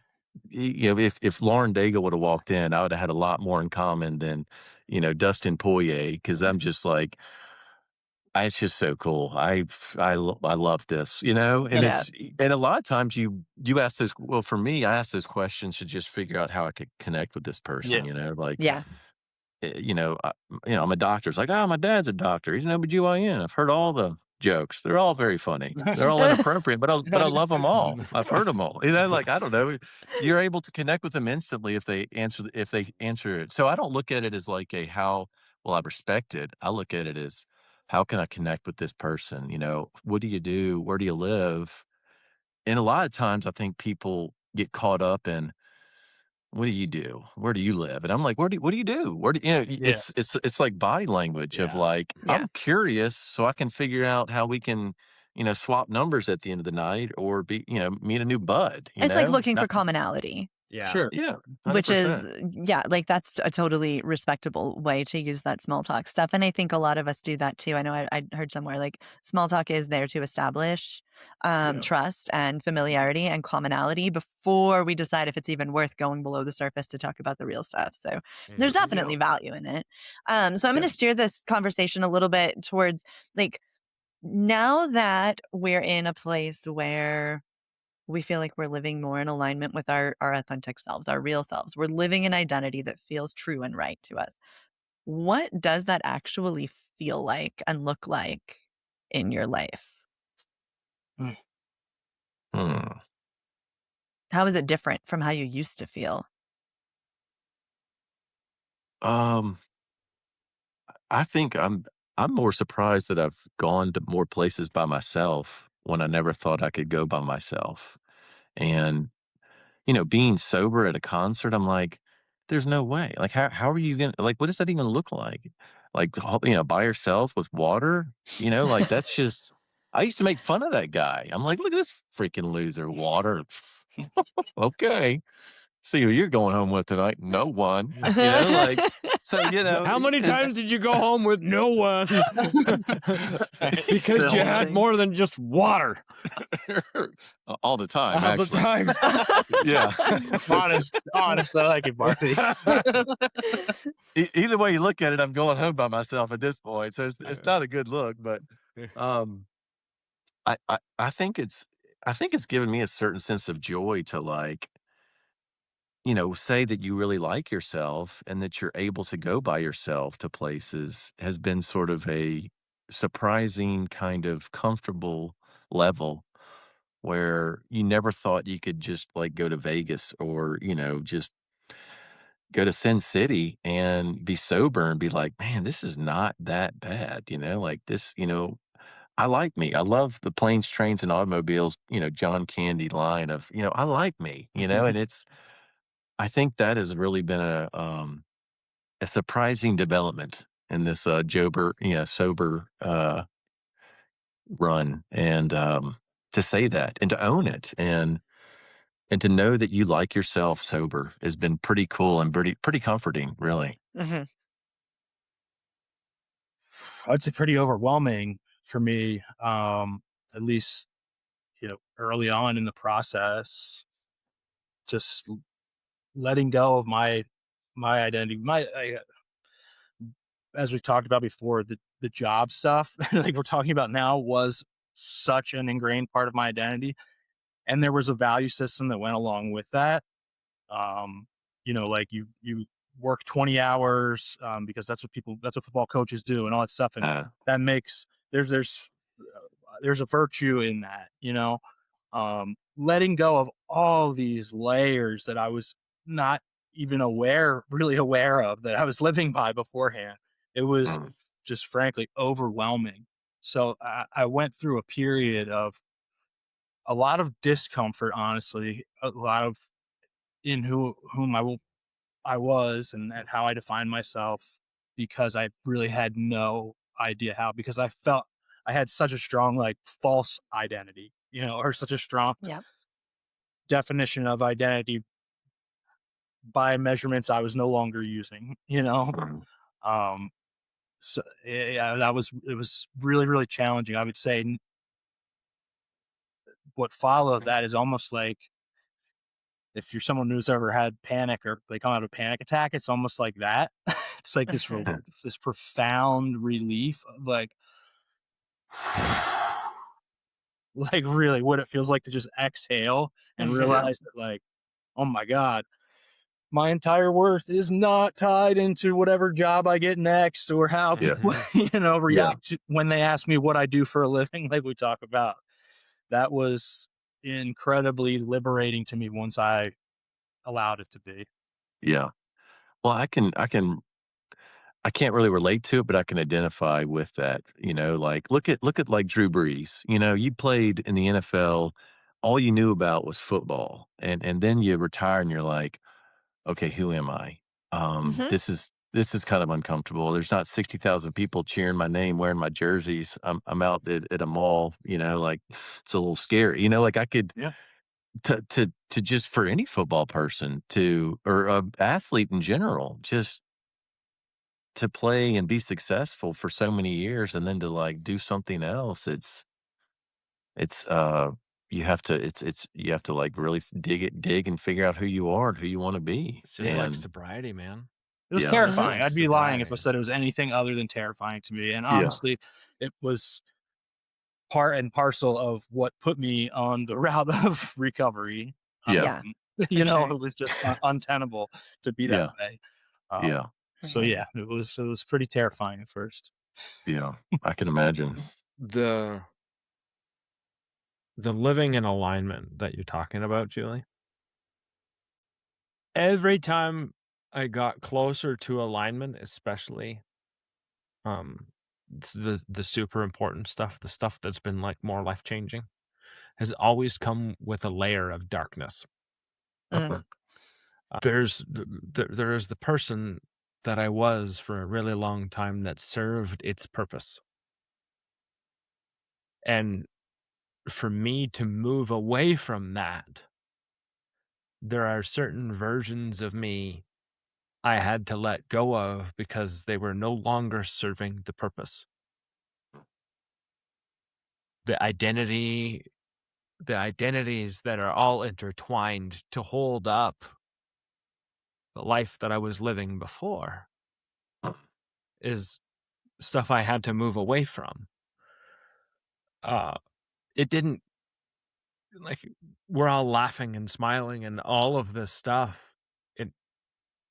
if Lauren Daigle would have walked in, I would have had a lot more in common than, Dustin Poirier, because I'm just like, it's just so cool. I love this, and Yeah. and a lot of times you ask those. Well, for me, I ask those questions to just figure out how I could connect with this person. Like. Yeah. I'm a doctor. It's like, oh, my dad's a doctor. He's an OBGYN. I've heard all the jokes. They're all very funny. They're all inappropriate, but I love them all. I've heard them all. Like, I don't know. You're able to connect with them instantly if they answer it. So I don't look at it as like how will I respect it. I look at it as, how can I connect with this person? What do you do? Where do you live? And a lot of times I think people get caught up in, what do you do? Where do you live? And I'm like, what do you do? Where do Yeah. it's like body language of like, Yeah. I'm curious so I can figure out how we can, swap numbers at the end of the night, or meet a new bud. It's like looking for commonality. Yeah. Sure. Yeah. Which 100%. is, like, that's a totally respectable way to use that small talk stuff. And I think a lot of us do that too. I know I heard somewhere, like, small talk is there to establish trust and familiarity and commonality before we decide if it's even worth going below the surface to talk about the real stuff. So there's definitely value in it. So I'm going to steer this conversation a little bit towards, like, now that we're in a place where we feel like we're living more in alignment with our authentic selves, our real selves. We're living an identity that feels true and right to us. What does that actually feel like and look like in your life? Hmm. How is it different from how you used to feel? I think I'm more surprised that I've gone to more places by myself when I never thought I could go by myself. And being sober at a concert, I'm like, there's no way. Like, how are you gonna, like, what does that even look like? Like, by yourself with water, like, that's just, I used to make fun of that guy. I'm like, look at this freaking loser, water. Okay. See who you're going home with tonight. No one, like, so, How many times did you go home with no one? Because you had more than just water. all the time, All the actually. time. Yeah. honest, I like it, Barclay. Either way you look at it, I'm going home by myself at this point. So it's not a good look, but Um, I think it's given me a certain sense of joy to like, say that you really like yourself and that you're able to go by yourself to places has been sort of a surprising kind of comfortable level where you never thought you could just like go to Vegas or, just go to Sin City and be sober and be like, man, this is not that bad, like this, I like me. I love the planes, trains, and automobiles, John Candy line of, I like me, and I think that has really been a surprising development in this sober run. And to say that and to own it and to know that you like yourself sober has been pretty cool and pretty comforting, really. Hmm. I'd say pretty overwhelming for me. At least, early on in the process, just letting go of my identity, as we've talked about before, the job stuff like we're talking about now was such an ingrained part of my identity. And there was a value system that went along with that. Like you work 20 hours, because that's what football coaches do and all that stuff. And Uh, that makes, there's a virtue in that, letting go of all these layers that I was not even really aware of, that I was living by beforehand. It was mm, just frankly overwhelming. So I went through a period of a lot of discomfort, honestly, a lot of in whom I was and how I defined myself, because I really had no idea how, because I felt I had such a strong like false identity, or such a strong Yeah. definition of identity by measurements I was no longer using, mm, Um, so yeah, it was really, really challenging. I would say what followed that is almost like, if you're someone who's ever had panic or they come out of a panic attack, it's almost like that. It's like this Hmm. this profound relief of like, like really what it feels like to just exhale and Hmm. realize that, like, oh my God, my entire worth is not tied into whatever job I get next or how yeah, people, yeah, react when they ask me what I do for a living, like we talk about. That was incredibly liberating to me once I allowed it to be. yeah. Well, I can't really relate to it, but I can identify with that. Like look at like Drew Brees. You played in the NFL, all you knew about was football, and then you retire and you're like, okay, who am I? Hmm. This is kind of uncomfortable. There's not 60,000 people cheering my name, wearing my jerseys. I'm out at a mall. Like it's a little scary. Like I could Yeah. to just for any football person to or athlete in general, just to play and be successful for so many years and then to like do something else, it's you have to like really dig and figure out who you are and who you want to be. It's just like And sobriety, man. It was yeah, It's just Hmm. terrifying. like I'd be lying if I sobriety. said it was anything other than terrifying to me. And yeah, honestly, it was part and parcel of what put me on the route of recovery. yeah, Yeah, for sure. It was just untenable to be that yeah, way. Um, yeah, so Right. yeah, it was pretty terrifying at first. yeah. I can imagine. The living in alignment that you're talking about, Julie. Every time I got closer to alignment, especially um the super important stuff, the stuff that's been like more life changing, has always come with a layer of darkness. Mm. There is the person that I was for a really long time that served its purpose. And for me to move away from that, there are certain versions of me I had to let go of because they were no longer serving the purpose. The identities that are all intertwined to hold up the life that I was living before is stuff I had to move away from. it didn't, like, we're all laughing and smiling and all of this stuff,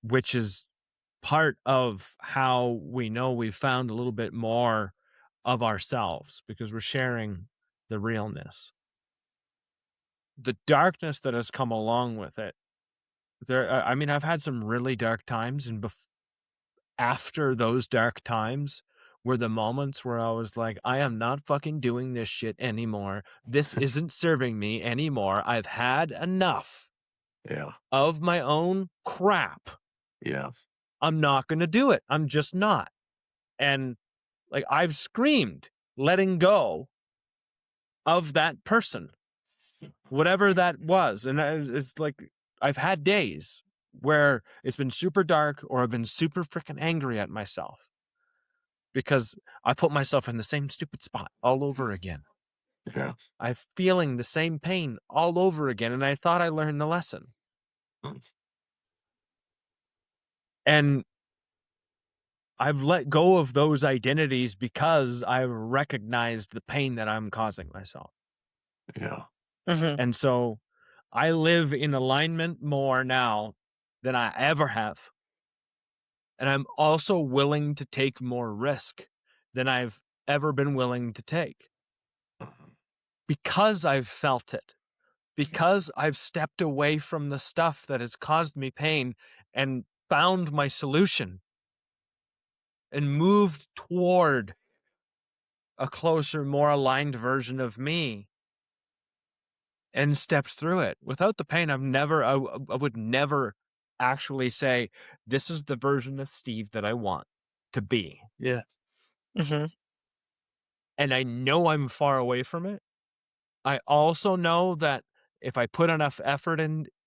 which is part of how we know we've found a little bit more of ourselves, because we're sharing the realness. The darkness that has come along with it, I mean, I've had some really dark times, and after those dark times were the moments where I was like, I am not fucking doing this shit anymore. This isn't serving me anymore. I've had enough of my own crap. Yeah. I'm not going to do it. I'm just not. And like, I've screamed letting go of that person, whatever that was. And it's like, I've had days where it's been super dark, or I've been super freaking angry at myself because I put myself in the same stupid spot all over again. Yeah. I'm feeling the same pain all over again. And I thought I learned the lesson. And I've let go of those identities because I've recognized the pain that I'm causing myself. Yeah. Mhm. And so I live in alignment more now than I ever have. And I'm also willing to take more risk than I've ever been willing to take, because I've felt it, because I've stepped away from the stuff that has caused me pain and found my solution and moved toward a closer, more aligned version of me and stepped through it. Without the pain, I would never actually say, this is the version of Steve that I want to be. Yeah. Mhm. And I know I'm far away from it. I also know that if I put enough effort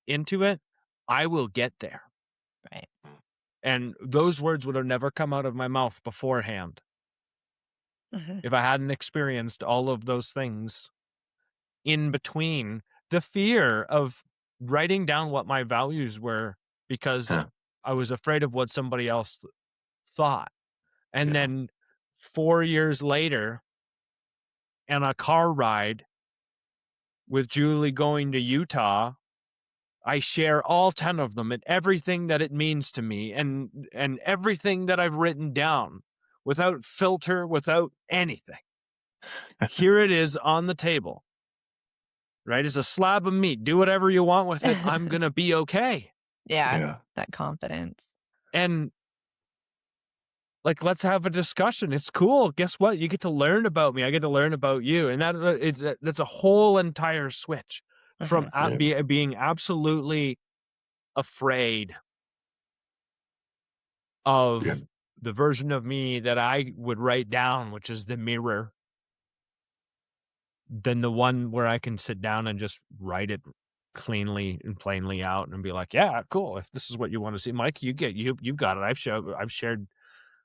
into it, I will get there. Right. And those words would have never come out of my mouth beforehand Mhm. if I hadn't experienced all of those things in between. The fear of writing down what my values were because Huh. I was afraid of what somebody else thought. And Yeah. then 4 years later, on a car ride with Julie going to Utah, I share all 10 of them and everything that it means to me, and everything that I've written down, without filter, without anything. Here it is on the table, right? It's a slab of meat. Do whatever you want with it. I'm going to be okay. Yeah. Yeah. That confidence. And like, let's have a discussion. It's cool. Guess what? You get to learn about me. I get to learn about you. And that's a whole entire switch from being absolutely afraid of the version of me that I would write down, which is the mirror, than the one where I can sit down and just write it cleanly and plainly out and be like, yeah, cool. If this is what you want to see, Mike, you've got it. I've shared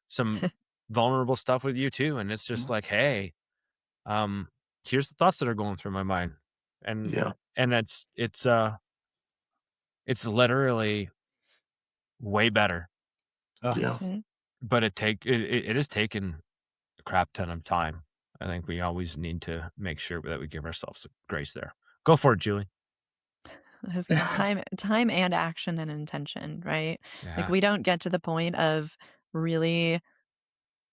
some vulnerable stuff with you too. And it's just like, hey, here's the thoughts that are going through my mind. And, and it's literally way better. Yeah. Mhm. But it has taken a crap ton of time. I think we always need to make sure that we give ourselves grace there. Go for it, Julie. Time and action and intention, right? Yeah. Like, we don't get to the point of really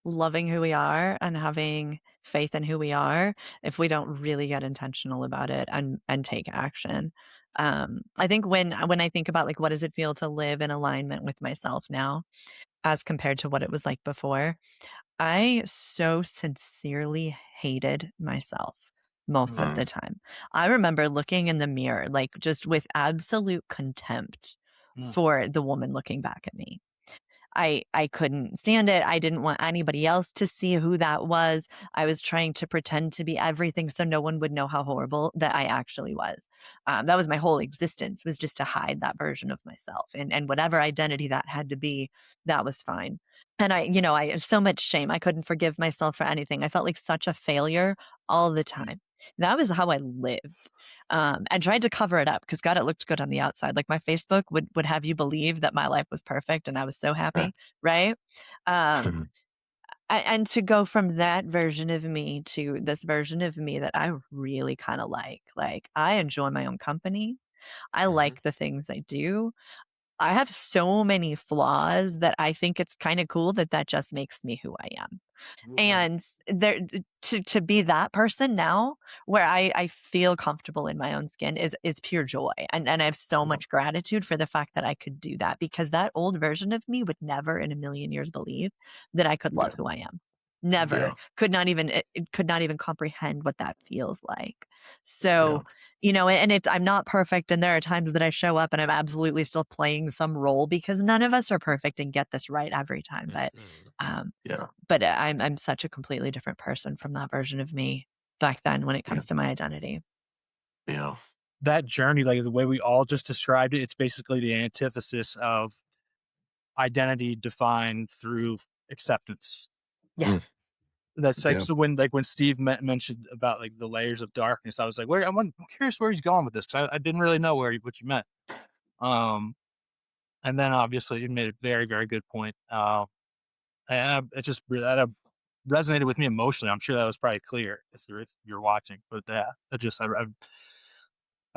loving who we are and having faith in who we are if we don't really get intentional about it and take action. I think when I think about, like, what does it feel to live in alignment with myself now as compared to what it was like before, I so sincerely hated myself most of the time. I remember looking in the mirror, like, just with absolute contempt for the woman looking back at me. I couldn't stand it. I didn't want anybody else to see who that was. I was trying to pretend to be everything so no one would know how horrible that I actually was. That was my whole existence, was just to hide that version of myself, and whatever identity that had to be, that was fine. And I had so much shame. I couldn't forgive myself for anything. I felt like such a failure all the time. That was how I lived, and tried to cover it up because, God, it looked good on the outside. Like, my Facebook would have you believe that my life was perfect and I was so happy, right? Um, And to go from that version of me to this version of me that I really kind of like I enjoy my own company. I like the things I do. I have so many flaws that I think it's kind of cool that that just makes me who I am. And there to be that person now where I feel comfortable in my own skin is pure joy. And I have so much gratitude for the fact that I could do that, because that old version of me would never in a million years believe that I could love who I am. Never. Yeah. Could not even it could not even comprehend what that feels like. Yeah. So, and it's I'm not perfect, and there are times that I show up and I'm absolutely still playing some role, because none of us are perfect and get this right every time. Yeah. But I'm such a completely different person from that version of me back then when it comes to my identity. Yeah. That journey, like the way we all just described it, it's basically the antithesis of identity defined through acceptance. Yeah. That's like, Yeah. so when Steve mentioned about like the layers of darkness, I was like, I'm curious where he's going with this, because I didn't really know what you meant. And then obviously you made a very, very good point. And it just that resonated with me emotionally. I'm sure that was probably clear if you're watching, but I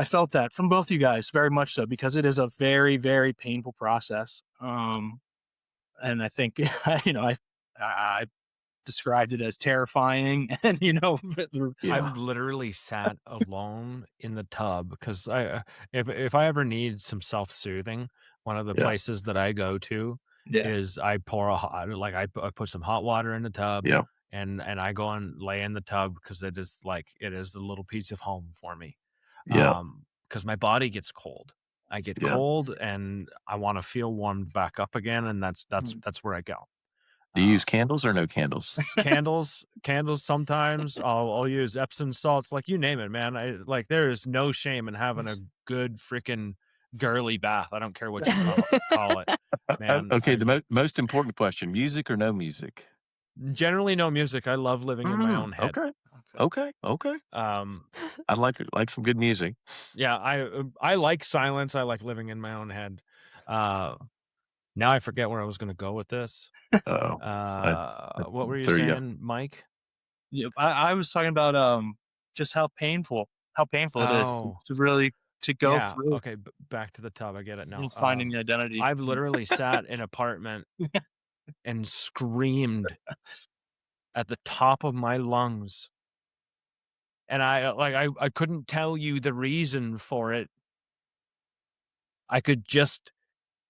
felt that from both you guys very much so, because it is a very, very painful process. And I think, I described it as terrifying, and I've literally sat alone in the tub, because if I ever need some self-soothing, one of the places that I go to is I pour I put some hot water in the tub, and I go and lay in the tub, because it is the little piece of home for me. Because my body gets cold. I get cold and I want to feel warmed back up again, and that's where I go. Do you use candles or no candles? Candles sometimes. I'll use Epsom salts, like you name it, man. There is no shame in having a good freaking girly bath. I don't care what you call it, man. Okay, the most important question: music or no music? Generally, no music. I love living in my own head. Okay. I like some good music. Yeah, I like silence. I like living in my own head. Now I forget where I was going to go with this. What were you saying, Mike? Yeah, I was talking about just how painful it is to really go through. Okay, back to the tub. I get it now. Finding the identity. I've literally sat in an apartment and screamed at the top of my lungs, and I couldn't tell you the reason for it. I could just,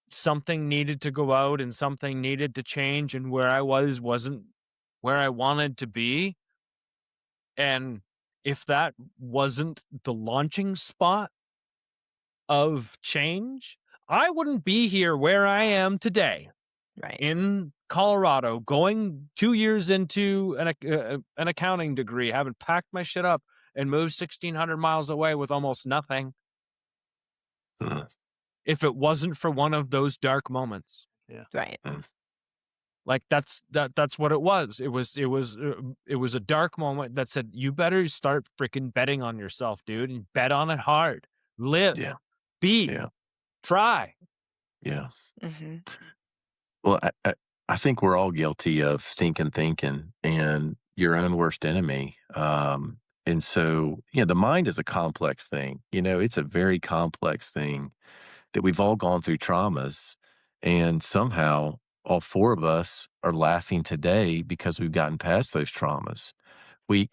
something needed to go out and something needed to change, and where I wasn't where I wanted to be. And if that wasn't the launching spot of change, I wouldn't be here where I am today. Right. In Colorado, going 2 years into an accounting degree, having packed my shit up and moved 1,600 miles away with almost nothing. If it wasn't for one of those dark moments. Yeah. Right. Like that's what it was. It was a dark moment that said, you better start freaking betting on yourself, dude, and bet on it hard. Live, be, try. Yeah. Mm-hmm. Well, I think we're all guilty of stinking thinking and your own worst enemy. And so, the mind is a complex thing. It's a very complex thing that we've all gone through traumas, and somehow all four of us are laughing today because we've gotten past those traumas.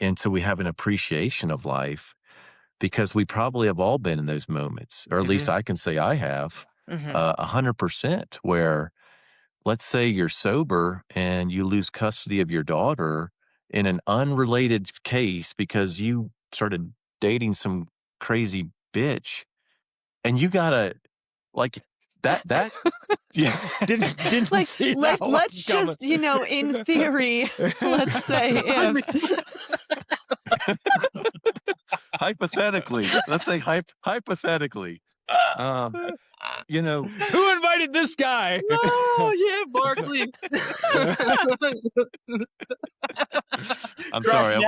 And so we have an appreciation of life because we probably have all been in those moments, or at least I can say I have 100%, where let's say you're sober and you lose custody of your daughter in an unrelated case because you started dating some crazy bitch, and you gotta that yeah. Didn't Like, see let's just, in theory, let's say if hypothetically, let's say hypothetically, who invited this guy? Oh yeah, Barclay. I'm sorry.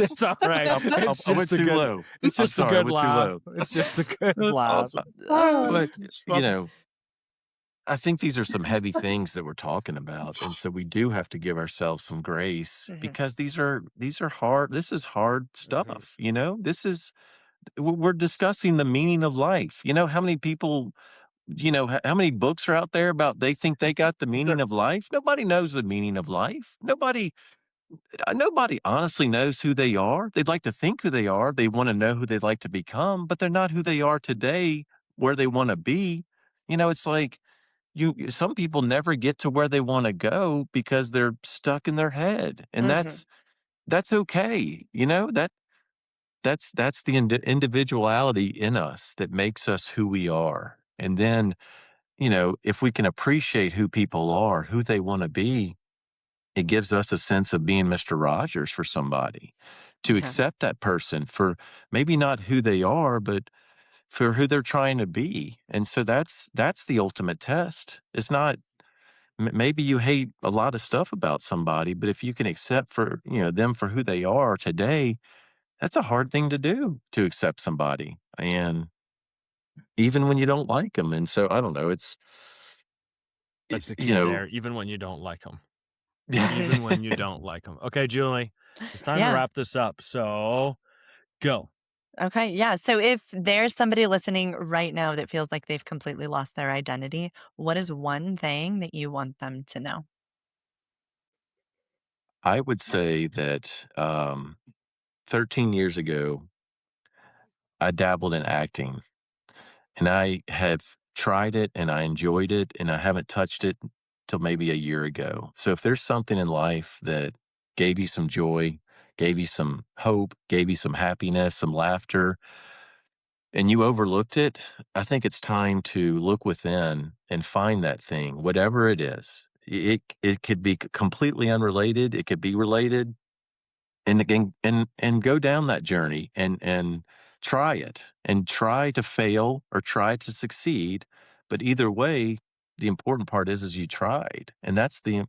It's all right. I went too low. It's just a good laugh. It's just a good laugh. But I think these are some heavy things that we're talking about. And so we do have to give ourselves some grace because these are hard. This is hard stuff. We're discussing the meaning of life. How many people, how many books are out there about they think they got the meaning of life? Nobody knows the meaning of life. Nobody honestly knows who they are. They'd like to think who they are. They want to know who they'd like to become, but they're not who they are today, where they want to be. It's like some people never get to where they want to go because they're stuck in their head. And that's okay. That's the individuality in us that makes us who we are. And then, if we can appreciate who people are, who they want to be, it gives us a sense of being Mr. Rogers for somebody, to accept that person for maybe not who they are, but for who they're trying to be. And so that's the ultimate test. It's not, maybe you hate a lot of stuff about somebody, but if you can accept for, them for who they are today, that's a hard thing to do, to accept somebody. And even when you don't like them. And so I don't know, That's the key there, even when you don't like them. Even when you don't like them. Okay, Julie, it's time to wrap this up. So go. Okay. Yeah. So if there's somebody listening right now that feels like they've completely lost their identity, what is one thing that you want them to know? I would say that 13 years ago, I dabbled in acting, and I have tried it and I enjoyed it, and I haven't touched it till maybe a year ago. So if there's something in life that gave you some joy, gave you some hope, gave you some happiness, some laughter, and you overlooked it, I think it's time to look within and find that thing, whatever it is. It could be completely unrelated. It could be related, and go down that journey and try it, and try to fail or try to succeed. But either way, the important part is you tried, and that's the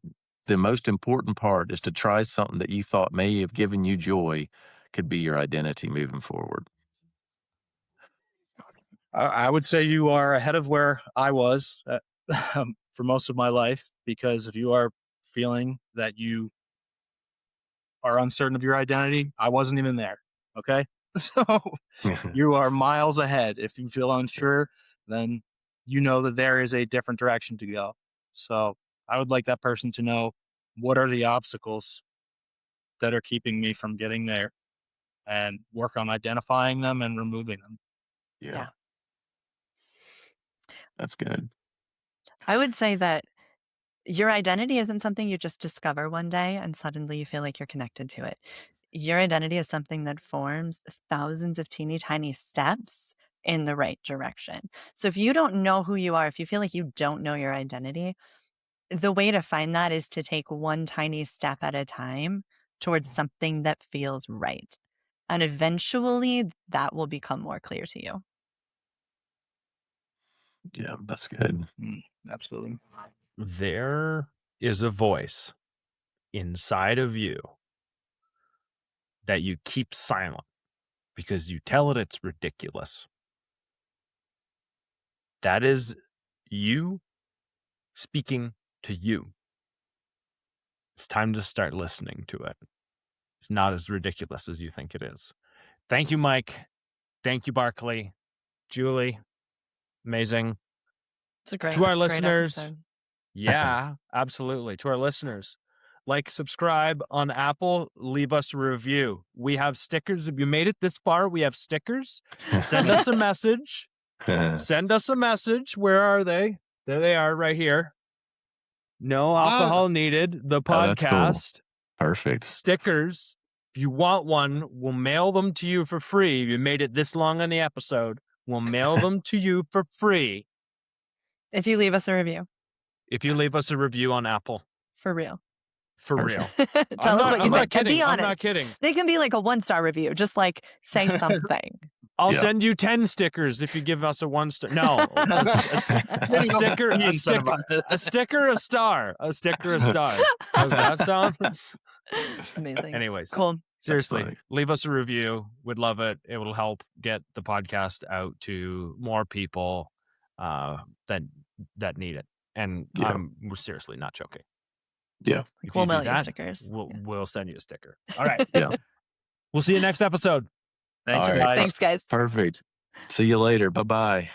most important part, is to try something that you thought may have given you joy, could be your identity moving forward. I would say you are ahead of where I was for most of my life, because if you are feeling that you are uncertain of your identity, I wasn't even there. Okay. So you are miles ahead. If you feel unsure, then you know that there is a different direction to go. So I would like that person to know, what are the obstacles that are keeping me from getting there, and work on identifying them and removing them. Yeah. That's good. I would say that your identity isn't something you just discover one day and suddenly you feel like you're connected to it. Your identity is something that forms thousands of teeny tiny steps in the right direction. So if you don't know who you are, if you feel like you don't know your identity, the way to find that is to take one tiny step at a time towards something that feels right. And eventually that will become more clear to you. Yeah, that's good. Absolutely. There is a voice inside of you that you keep silent because you tell it it's ridiculous. That is you speaking to you. It's time to start listening to it. It's not as ridiculous as you think it is. Thank you, Mike. Thank you, Barclay. Julie, amazing. It's a great, to our great listeners, episode. Yeah, absolutely. To our listeners, like, subscribe on Apple, leave us a review. We have stickers. If you made it this far, we have stickers. Send us a message. Send us a message. Where are they? There they are, right here. No alcohol needed. The podcast. Oh, that's cool. Perfect. Stickers. If you want one, we'll mail them to you for free. If you made it this long in the episode, we'll mail them to you for free. If you leave us a review. If you leave us a review on Apple. For real. For real. Tell us what you think. And be honest. I'm not kidding. They can be like a 1-star review. Just like say something. I'll send you 10 stickers if you give us a 1-star. No, a sticker, a sticker, a star. A sticker, a star. How does that sound? Amazing. Anyways, cool. Seriously, leave us a review. We'd love it. It will help get the podcast out to more people that need it. And Yeah. we're seriously not joking. Yeah. If We'll you do mail you that, stickers. we'll send you a sticker. All right. Yeah. We'll see you next episode. Thanks, All right. guys. Thanks, guys. Perfect. See you later. Bye-bye.